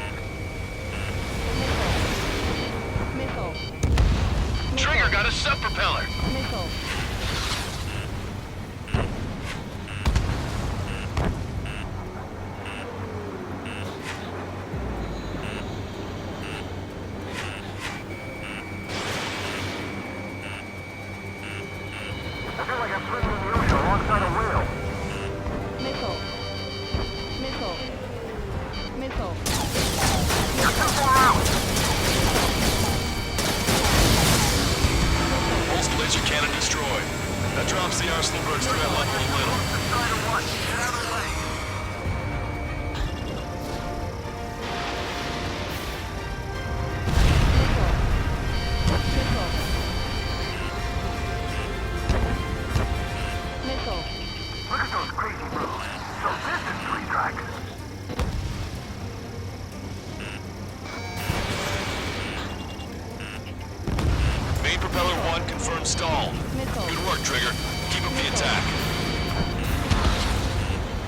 Trigger got a sub-propeller. I feel like I'm swimming in the ocean alongside a whale. You're too far out. Pulse laser cannon destroyed. That drops the Arsenal Bird's threat level a little. Get out of the way. Look at those crazy moves. So this is three tracks. Main propeller 1 confirmed stalled. Good work, Trigger. Keep up the attack.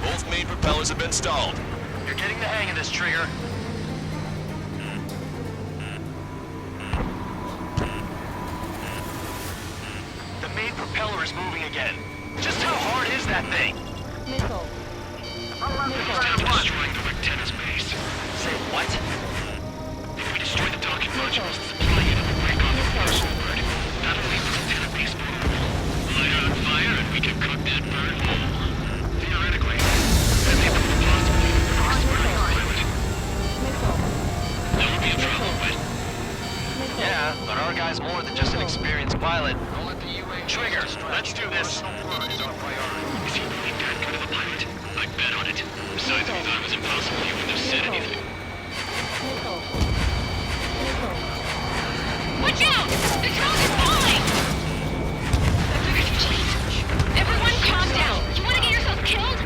Both main propellers have been stalled. You're getting the hang of this, Trigger. The main propeller is moving again. Just how hard is that thing? It's down to destroying the Rectenna's base. Say what? If we destroy the docking modules, the supply unit will break off the Arsenal Bird. That'll leave the Rectenna base vulnerable. Light it on fire and we can cook that bird whole. Theoretically, that may prove possible for an experienced pilot. That would be a trouble, but... Yeah, but our guy's more than just an experienced pilot. Trigger, let's do this. Is he really that good of a pilot? I'd bet on it. Besides, if he thought it was impossible, he wouldn't have said anything. Watch out! The drone is falling! Everyone calm down. You want to get yourself killed?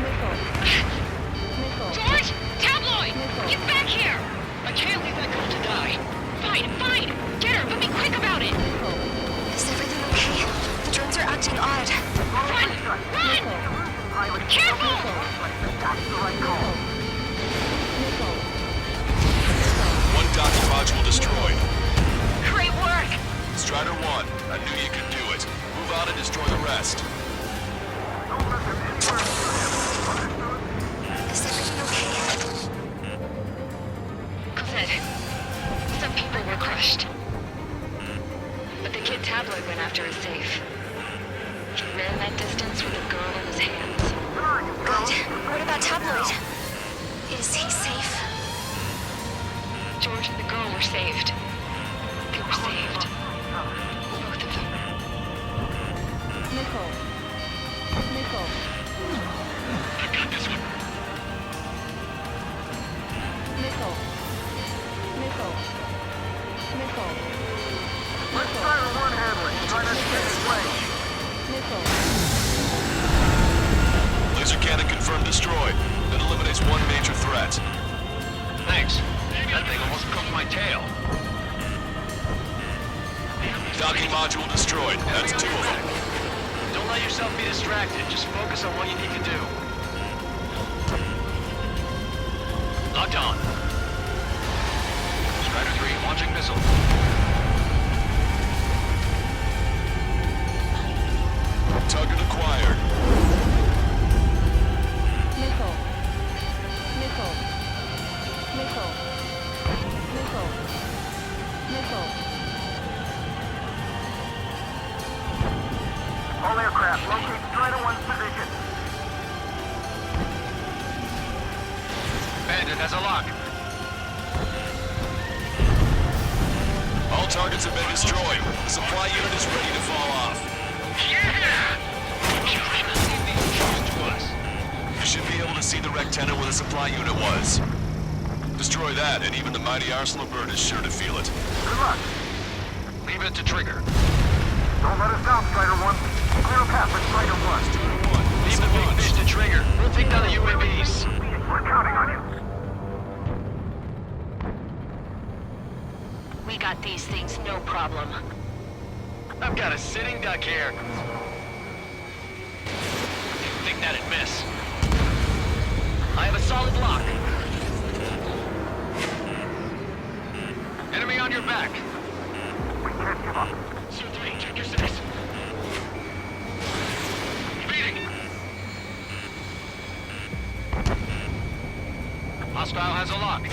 George! Tabloid! Get back here! I can't leave that girl to die. Fine, fine! Get her, but be quick about it! Is everything okay? The drones are acting odd. Run! Run! Careful! One docking module destroyed. Great work! Strider 1, I knew you could do it. Move out and destroy the rest. Is everything okay? Good. Some people were crushed. But the kid Tabloid went after his safe. He ran that distance with a girl in his hands. Good. What about Tabloid? Is he safe? George and the girl were saved. They were saved. Both of them. I've got this one. Let's try the one handling. Try to stay away. Laser cannon confirmed destroyed. That eliminates one major threat. Thanks. That thing almost cooked my tail. Docking module destroyed. That's 2 of them. Don't let yourself be distracted. Just focus on what you need to do. Locked on. Strider 3 launching missile. Target acquired. All aircraft, locate Strider 1's position. Bandit has a lock. All targets have been destroyed. The supply unit is ready to fall off. You should be able to see the Rectenna where the supply unit was. Destroy that, and even the mighty Arsenal Bird is sure to feel it. Good luck. Leave it to Trigger. Don't let us down, Strider 1. Clear a path for Strider 1. Leave the big fish to Trigger. We'll take down the UAVs. We're counting on you. We got these things, no problem. I've got a sitting duck here. Didn't think that'd miss. I have a solid lock. Enemy on your back. We can't give up. Su-3, check your 6. Beating. Hostile has a lock.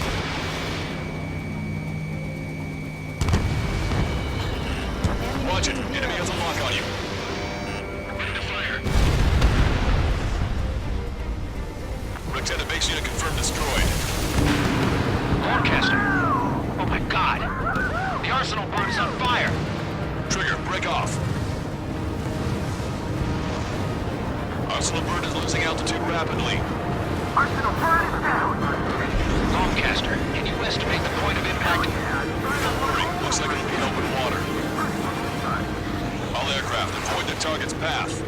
Watch it. Enemy has a lock on you. Ready to fire. Lieutenant base unit confirmed destroyed. Broadcaster. Oh my god. The arsenal bird is on fire. Trigger, break off. Arsenal bird is losing altitude rapidly. Arsenal bird is down. Broadcaster, can you estimate the point of impact? Looks like it'll be in open water. All aircraft, avoid the target's path.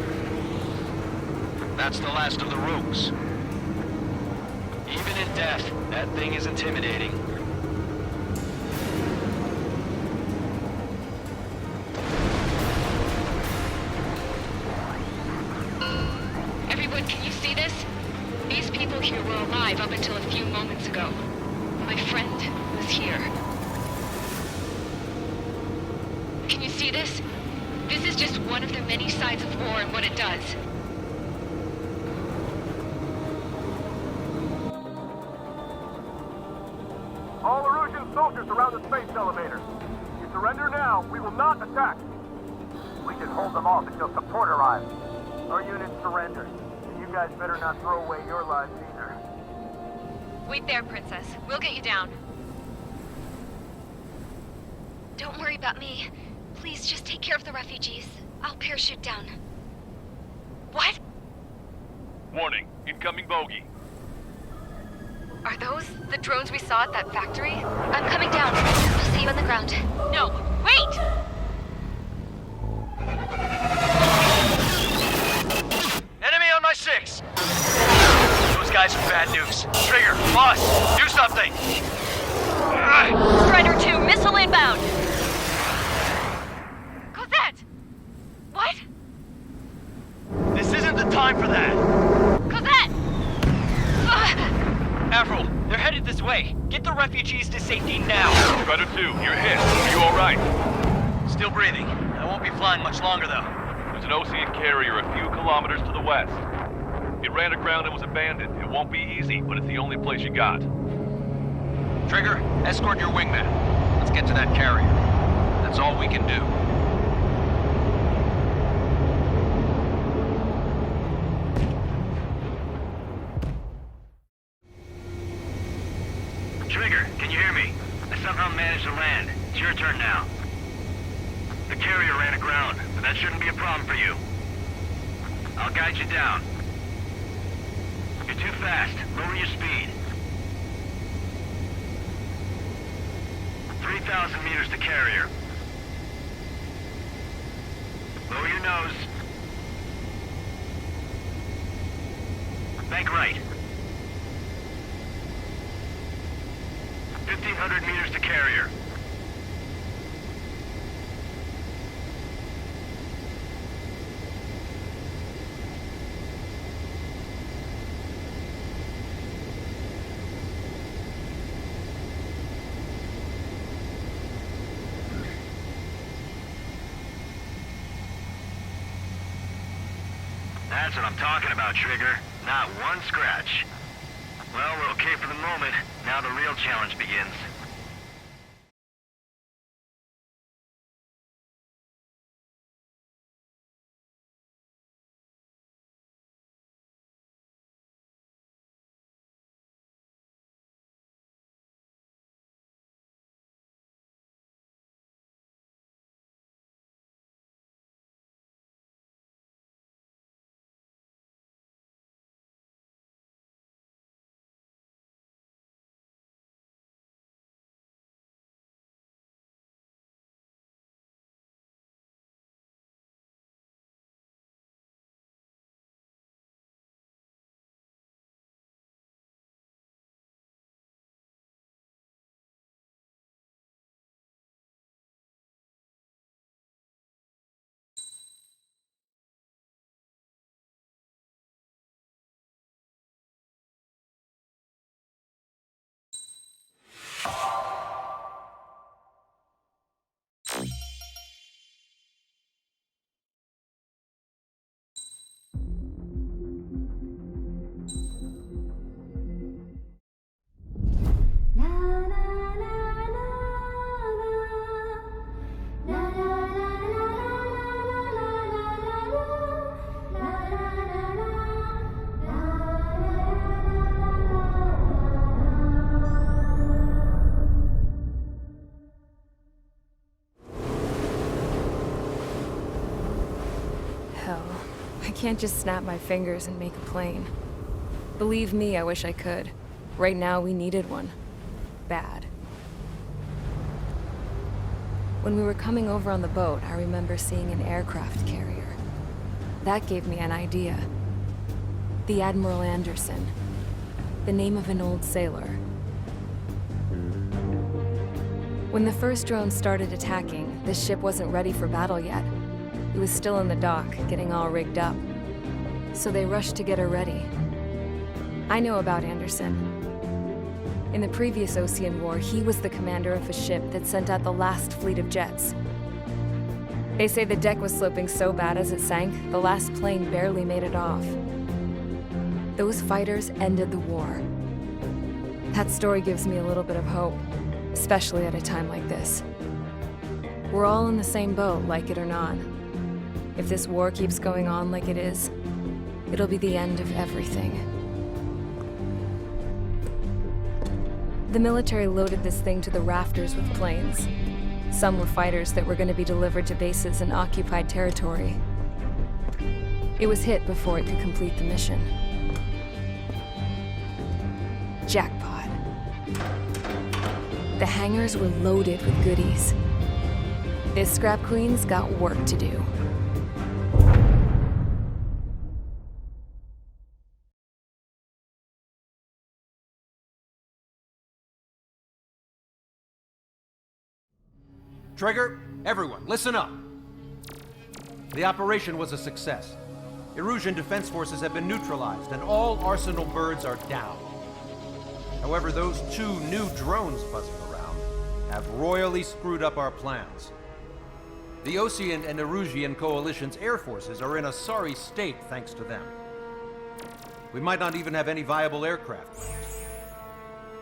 That's the last of the rogues. Even in death, that thing is intimidating. Everyone, can you see this? These people here were alive up until a few moments ago. My friend was here. Can you see this? This is just one of the many sides of war and what it does. All Erusean soldiers around the space elevator. You surrender now, we will not attack. We can hold them off until support arrives. Our unit surrenders, and you guys better not throw away your lives either. Wait there, Princess. We'll get you down. Don't worry about me. Please just take care of the refugees. I'll parachute down. What? Warning, incoming bogey. Are those the drones we saw at that factory? I'm coming down. I'll see you on the ground. No, wait! Enemy on my 6! Those guys are bad news. Trigger, boss, do something! Strider 2, missile inbound! Cosette! What? This isn't the time for that! Cosette! Avril, they're headed this way. Get the refugees to safety now. Strider 2, you're hit. Are you alright? Still breathing. I won't be flying much longer, though. There's an Ocean carrier a few kilometers to the west. It ran aground and was abandoned. It won't be easy, but it's the only place you got. Trigger, escort your wingman. Let's get to that carrier. That's all we can do. Trigger, can you hear me? I somehow managed to land. It's your turn now. The carrier ran aground, but that shouldn't be a problem for you. I'll guide you down. You're too fast. Lower your speed. 3,000 meters to carrier. Lower your nose. Bank right. 1,500 meters to carrier. That's what I'm talking about, Trigger. Not one scratch. Well, we're okay for the moment. Now the real challenge begins. I can't just snap my fingers and make a plane. Believe me, I wish I could. Right now, we needed one. Bad. When we were coming over on the boat, I remember seeing an aircraft carrier. That gave me an idea. The Admiral Anderson. The name of an old sailor. When the first drone started attacking, the ship wasn't ready for battle yet. It was still in the dock, getting all rigged up. So they rushed to get her ready. I know about Anderson. In the previous Osean War, he was the commander of a ship that sent out the last fleet of jets. They say the deck was sloping so bad as it sank, the last plane barely made it off. Those fighters ended the war. That story gives me a little bit of hope, especially at a time like this. We're all in the same boat, like it or not. If this war keeps going on like it is, it'll be the end of everything. The military loaded this thing to the rafters with planes. Some were fighters that were going to be delivered to bases in occupied territory. It was hit before it could complete the mission. Jackpot. The hangars were loaded with goodies. This scrap queen's got work to do. Trigger, everyone, listen up. The operation was a success. Erusean defense forces have been neutralized, and all Arsenal birds are down. However, those 2 new drones buzzing around have royally screwed up our plans. The Osean and Erusean coalition's air forces are in a sorry state thanks to them. We might not even have any viable aircraft left.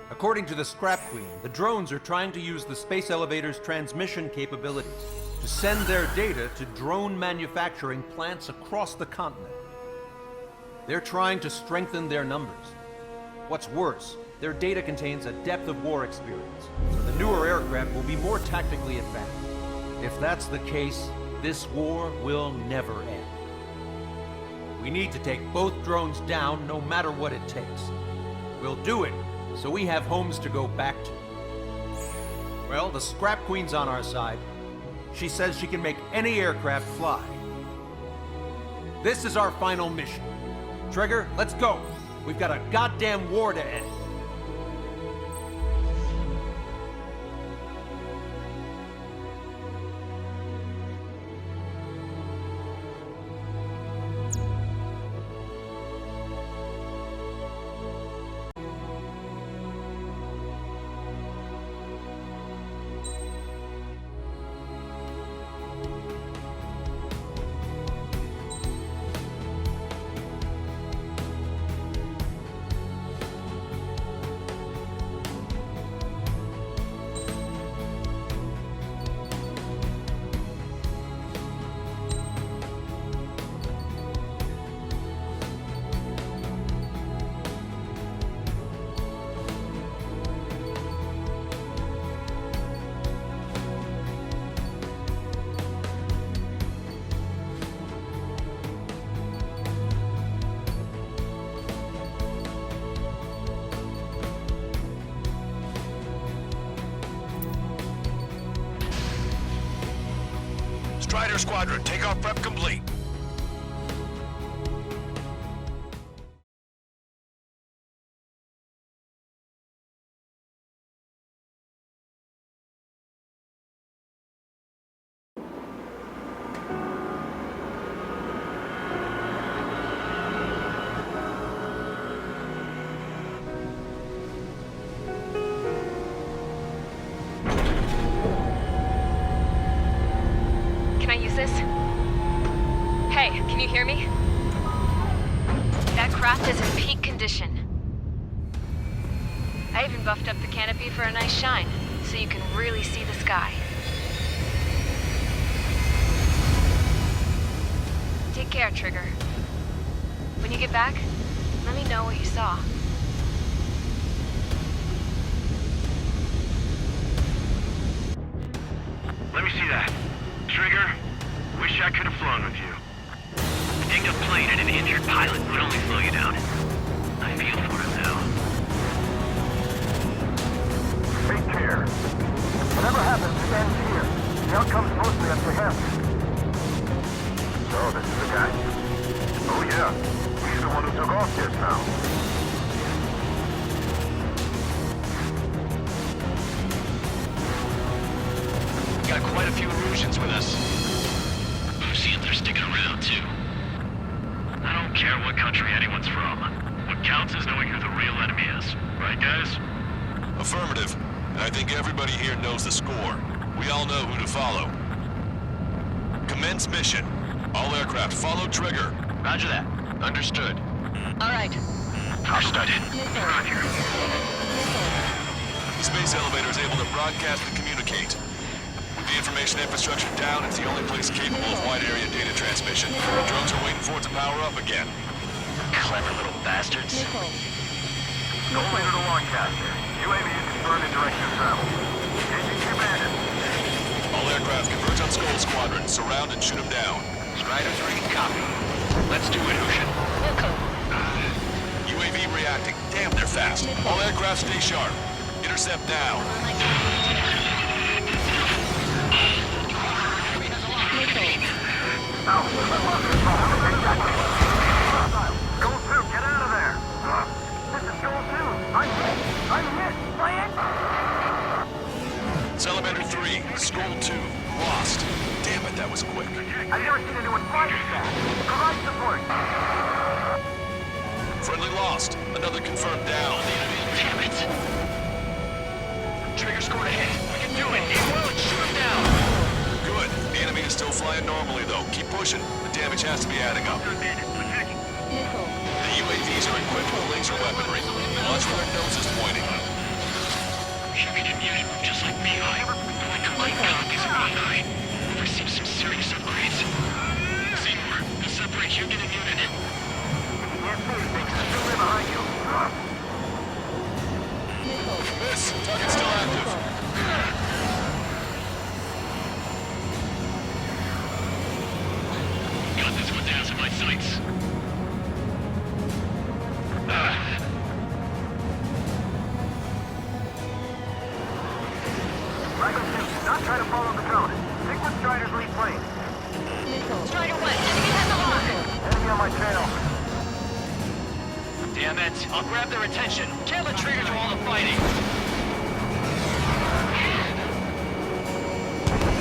According to the Scrap Queen, the drones are trying to use the space elevator's transmission capabilities to send their data to drone manufacturing plants across the continent. They're trying to strengthen their numbers. What's worse, their data contains a depth of war experience, so the newer aircraft will be more tactically advanced. If that's the case, this war will never end. We need to take both drones down no matter what it takes. We'll do it so we have homes to go back to. Well, the Scrap Queen's on our side. She says she can make any aircraft fly. This is our final mission. Trigger, let's go. We've got a goddamn war to end. Strider Squadron, takeoff prep complete. Hey, can you hear me? That craft is in peak condition. I even buffed up the canopy for a nice shine, so you can really see the sky. Take care, Trigger. When you get back, let me know what you saw. Let me see that. Trigger, wish I could have flown with you. dinged up plane and an injured pilot would only slow you down. I feel for him now. Take care. Whatever happens, it ends here. The outcome's mostly up to him. So, this is the guy? Oh, yeah. He's the one who took off just now. We got quite a few Eruseans with us. Eruseans are sticking around, too. I don't care what country anyone's from. What counts is knowing who the real enemy is. Right, guys? Affirmative. And I think everybody here knows the score. We all know who to follow. Commence mission. All aircraft follow trigger. Roger that. Understood. All right. Understood. Roger. The space elevator is able to broadcast and communicate. With the information infrastructure down, it's the only place capable of wide area data transmission. Drones are waiting for it to power up again. Clever little bastards. Go later to Lancaster. UAV is confirmed in direction of travel. Engine commanded. All aircraft converge on Skull Squadron. Surround and shoot them down. Strider 3, copy. Let's do it, Ocean. UAV reacting. Damn, they're fast. All aircraft stay sharp. Intercept now. Goal 2, get out of there! This is Goal 2! I'm hit! Salamander 3, Skull 2, lost. Damn it, that was quick. I've never seen anyone fly this fast. Provide support! Friendly lost. Another confirmed down. Damn it. Trigger scored a hit. We can do it. Aim well and shoot him down. Good. The enemy is still flying normally, though. Keep pushing. The damage has to be adding up. The UAVs are equipped with laser weaponry. Watch where their nose is pointing. Human unit move just like Beehive. Like light copies of Beehive. We've received some serious upgrades. Seymour, they'll separate Human and unit. Still there behind you. Miss, target's still active. Got this one down to my sights. Dragon 2, not try to follow the code. Stick with Strider's lead plane. Strider 1, enemy has a lock. Enemy on my tail. Damn it. I'll grab their attention. Can't let trigger do all the fighting.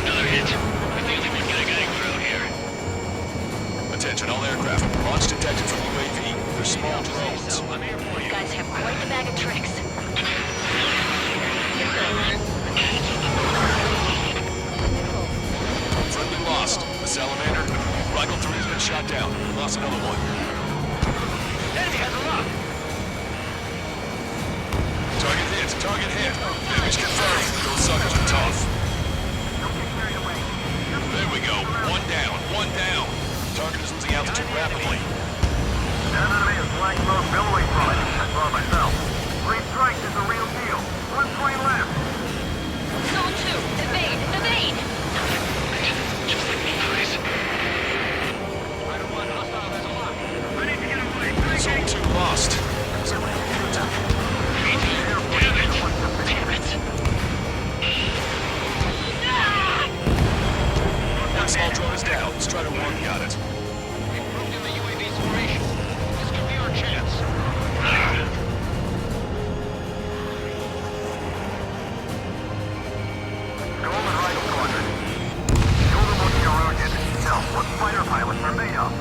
Another hit. I think we got a getting through here. Attention, all aircraft. Launch detected from UAV. They're small drones. These guys have quite the bag of tricks. Friendly lost. The Salamander. Rifle 3 has been shot down. Lost another one. Enemy has a lock. Target hit. Target hit. Damage confirmed. Those suckers are tough. There we go. One down. One down. Target is losing altitude rapidly. That enemy is flying smoke billowing from it. I saw it myself. 3 strikes is the real deal. 1 plane left. Zone 2, evade, evade! Just like me, please. Strider 1, hostile has a lock. I need to get away. Zone 2 lost. Damn it. One small drone is down. Strider 1 got it. We've moved in the UAV's formation. This could be our chance. Golden Rifle Squadron. Golden looking Erusean. Now, what fighter pilots are made of?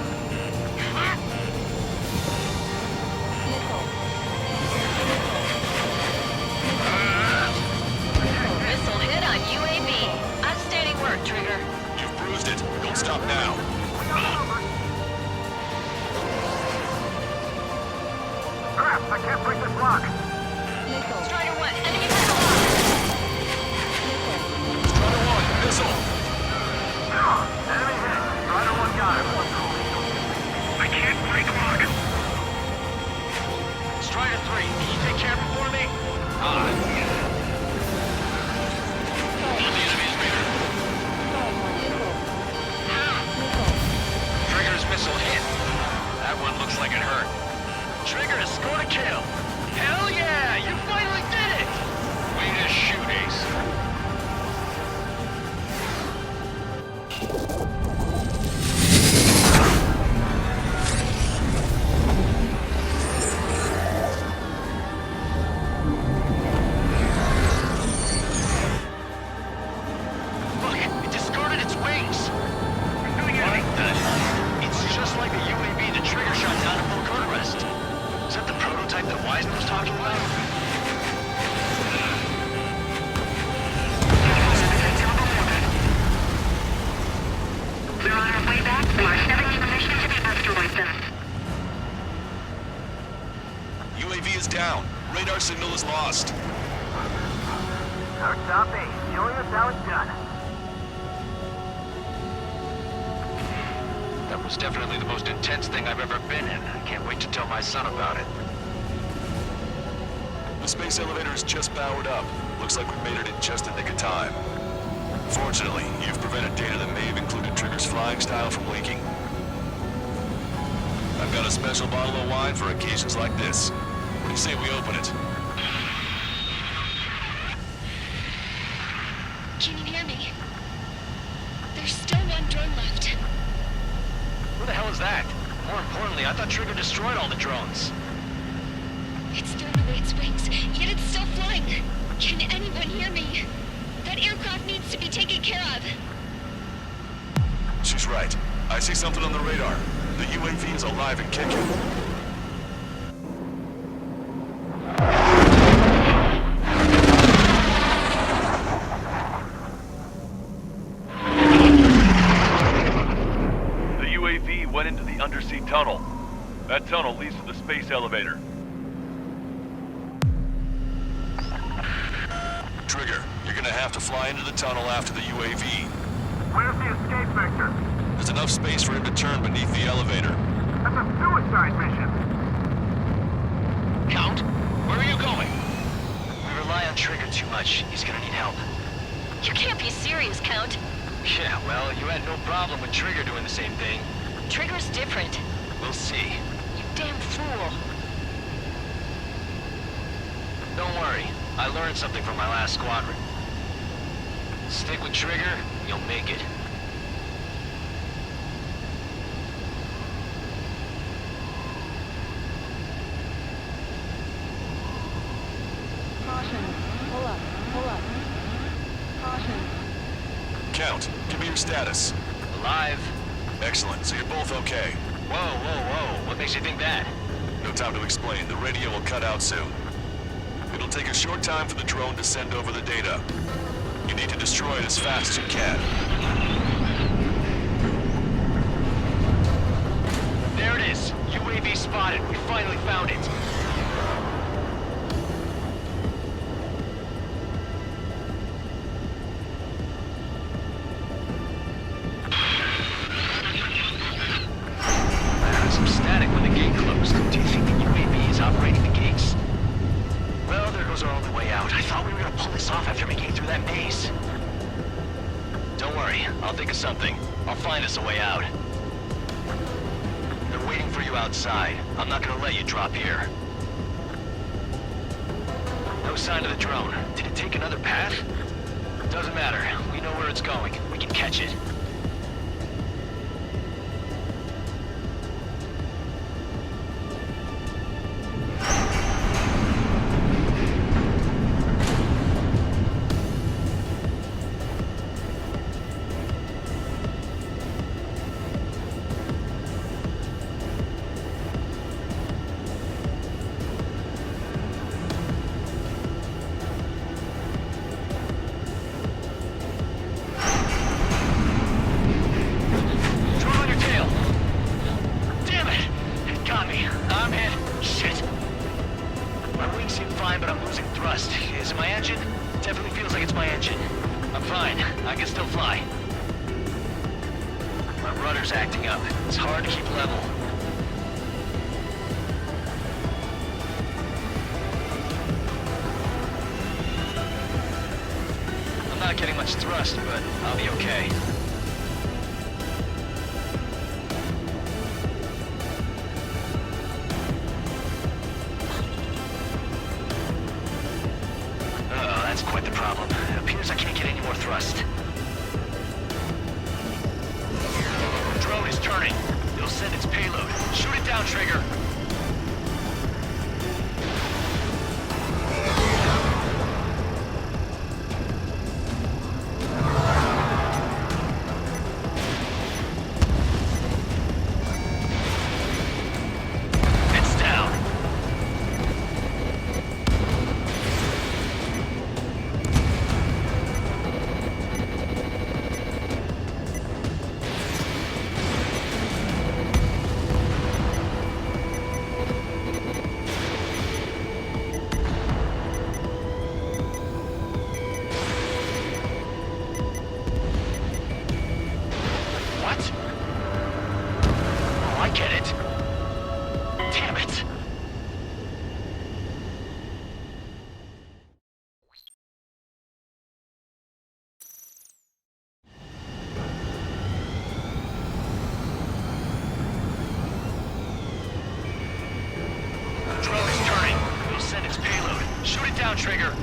Missile hit on UAV. Outstanding work, Trigger. You've bruised it. Don't stop now. Crap, I can't break this lock. Strider 1, enemy has a lock. Strider 1, missile. Enemy hit. Strider 1 got it. I can't break lock. Strider 3, can you take care of him for me? On the enemy's radar. looks like it hurt. Trigger has scored a kill. Hell yeah! You finally did it! Way to shoot, Ace. Look, it discarded its wings. What the? It's just like the UAV the Trigger shot down at full code arrest. Is that the prototype that Wiseman was talking about? We're on our way back. We are setting permission to asteroid them. UAV is down. Radar signal is lost. Our copy. Showing us how it's done. That was definitely the most intense thing I've ever been in. I can't wait to tell my son about it. The space elevator is just powered up. Looks like we made it in just the nick of time. Fortunately, you've prevented data that may have included Trigger's flying style from leaking. I've got a special bottle of wine for occasions like this. What do you say we open it? Can you hear me? There's still one drone left. Who the hell is that? More importantly, I thought Trigger destroyed all the drones. It's thrown away its wings, yet it's still flying. Can anyone hear me? That aircraft needs to be taken care of. She's right. I see something on the radar. The UAV is alive and kicking. The UAV went into the undersea tunnel. That tunnel leads to the space elevator. Trigger, you're gonna have to fly into the tunnel after the UAV. Where's the escape vector? There's enough space for him to turn beneath the elevator. That's a suicide mission. Count, where are you going? We rely on Trigger too much. He's gonna need help. You can't be serious, Count. Yeah, well, you had no problem with Trigger doing the same thing. Trigger's different. We'll see. You damn fool. Don't worry. I learned something from my last squadron. Stick with Trigger, you'll make it. Caution. Pull up. Pull up. Caution. Count, give me your status. Alive. Excellent, so you're both okay. Whoa, whoa, whoa. What makes you think that? No time to explain. The radio will cut out soon. It'll take a short time for the drone to send over the data. You need to destroy it as fast as you can. There it is. UAV spotted. We finally found it. I heard some static when the gate closed. Do you think the UAV is operating the gates? Well, there goes our only way out. I thought we were gonna pull this off after making it through that maze. Don't worry, I'll think of something. I'll find us a way out. They're waiting for you outside. I'm not gonna let you drop here. No sign of the drone. Did it take another path? Doesn't matter. We know where it's going. We can catch it. Acting up. It's hard to keep level. I'm not getting much thrust, but I'll be okay. trust. Drone is turning. It'll send its payload. Shoot it down, Trigger. Trigger.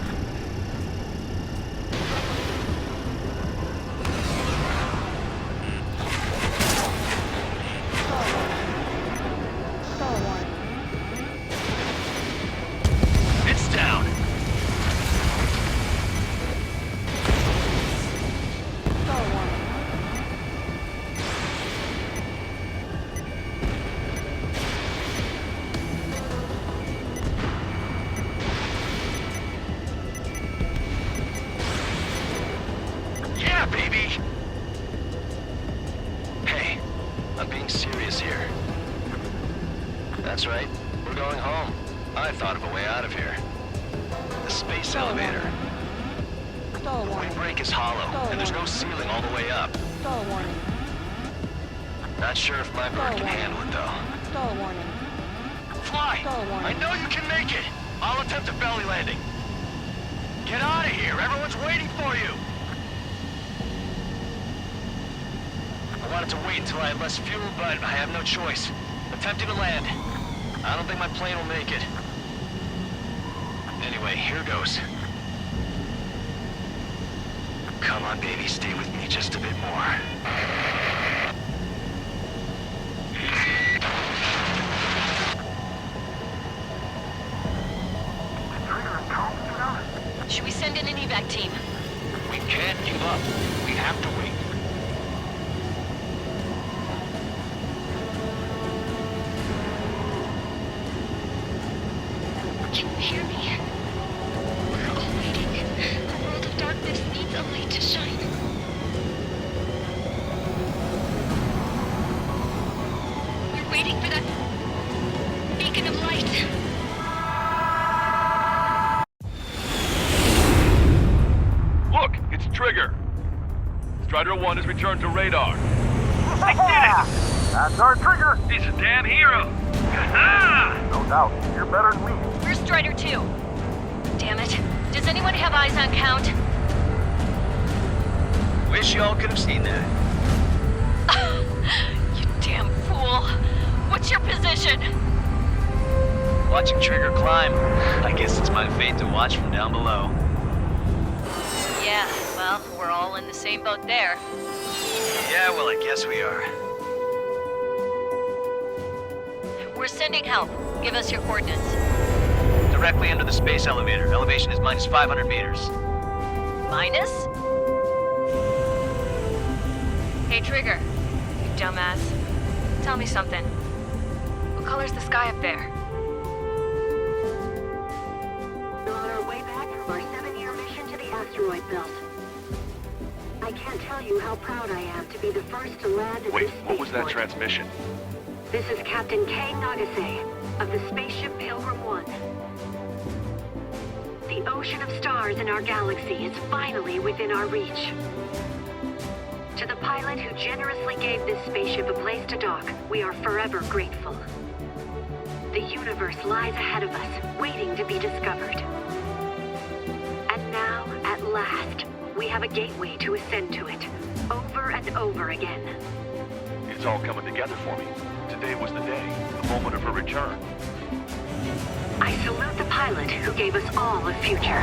It's down. Baby! Hey, I'm being serious here. That's right, we're going home. I thought of a way out of here. The space elevator. The windbreak is hollow, and there's no ceiling all the way up. Not sure if my bird can handle it, though. Fly! I know you can make it! I'll attempt a belly landing. Get out of here! Everyone's waiting for you! I wanted to wait until I had less fuel, but I have no choice. Attempting to land. I don't think my plane will make it. Anyway, here goes. Come on, baby, stay with me just a bit more. Should we send in an evac team? We can't give up. We have to wait. Can you hear me? We're all waiting. A world of darkness needs a light to shine. We're waiting for that beacon of light. Look, it's Trigger. Strider 1 has returned to radar. I did it! That's our Trigger! He's a damn hero! No doubt, you're better than me. Where's Strider 2? Damn it. Does anyone have eyes on Count? Wish y'all could have seen that. You damn fool. What's your position? Watching Trigger climb. I guess it's my fate to watch from down below. Yeah, well, we're all in the same boat there. Yeah, well, I guess we are. We're sending help. Give us your coordinates. Directly under the space elevator. Elevation is minus 500 meters. Minus? Hey, Trigger. You dumbass. Tell me something. What color's the sky up there? We're on our way back from our 7-year mission to the asteroid belt. I can't tell you how proud I am to be the first to land at Wait, this what was that spaceport. transmission? This is Captain Kay Nagase of the spaceship Pilgrim 1. The ocean of stars in our galaxy is finally within our reach. To the pilot who generously gave this spaceship a place to dock, we are forever grateful. The universe lies ahead of us, waiting to be discovered. And now, at last, we have a gateway to ascend to it, over and over again. It's all coming together for me. Today was the day, the moment of her return. I salute the pilot who gave us all a future.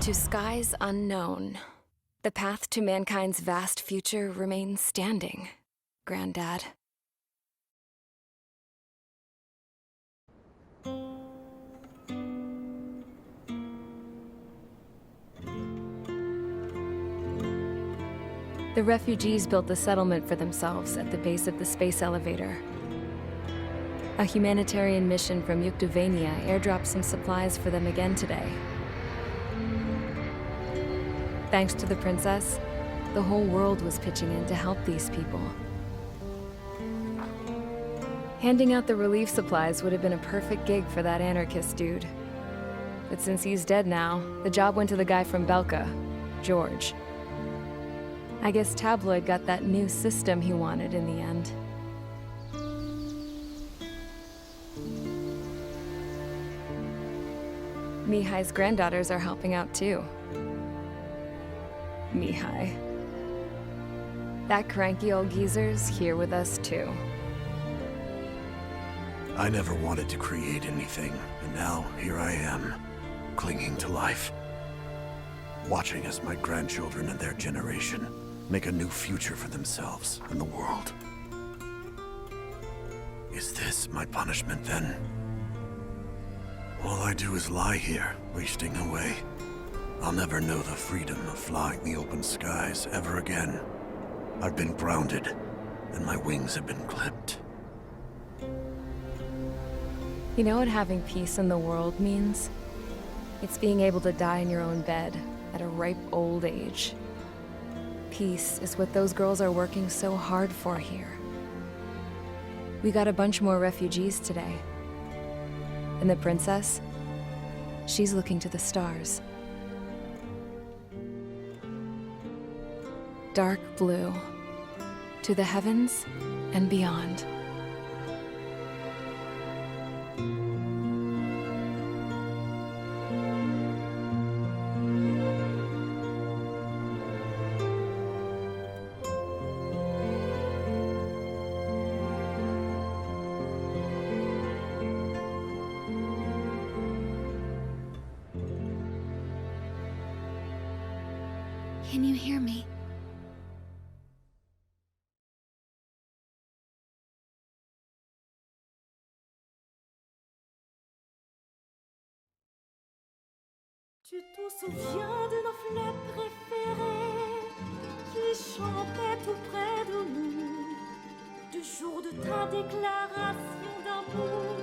To skies unknown, the path to mankind's vast future remains standing, Granddad. The refugees built the settlement for themselves at the base of the space elevator. A humanitarian mission from Yukdovania airdropped some supplies for them again today. Thanks to the princess, the whole world was pitching in to help these people. Handing out the relief supplies would have been a perfect gig for that anarchist dude. But since he's dead now, the job went to the guy from Belka, George. I guess Tabloid got that new system he wanted in the end. Mihai's granddaughters are helping out too. Mihai. That cranky old geezer's here with us too. I never wanted to create anything, and now here I am, clinging to life. Watching as my grandchildren and their generation make a new future for themselves and the world. Is this my punishment then? All I do is lie here, wasting away. I'll never know the freedom of flying the open skies ever again. I've been grounded, and my wings have been clipped. You know what having peace in the world means? It's being able to die in your own bed at a ripe old age. Peace is what those girls are working so hard for here. We got a bunch more refugees today. And the princess? She's looking to the stars. Dark blue. To the heavens and beyond. Can you hear me? Tu te souviens de nos fleurs préférées qui chantaient tout près de nous, du jour de ta déclaration d'amour.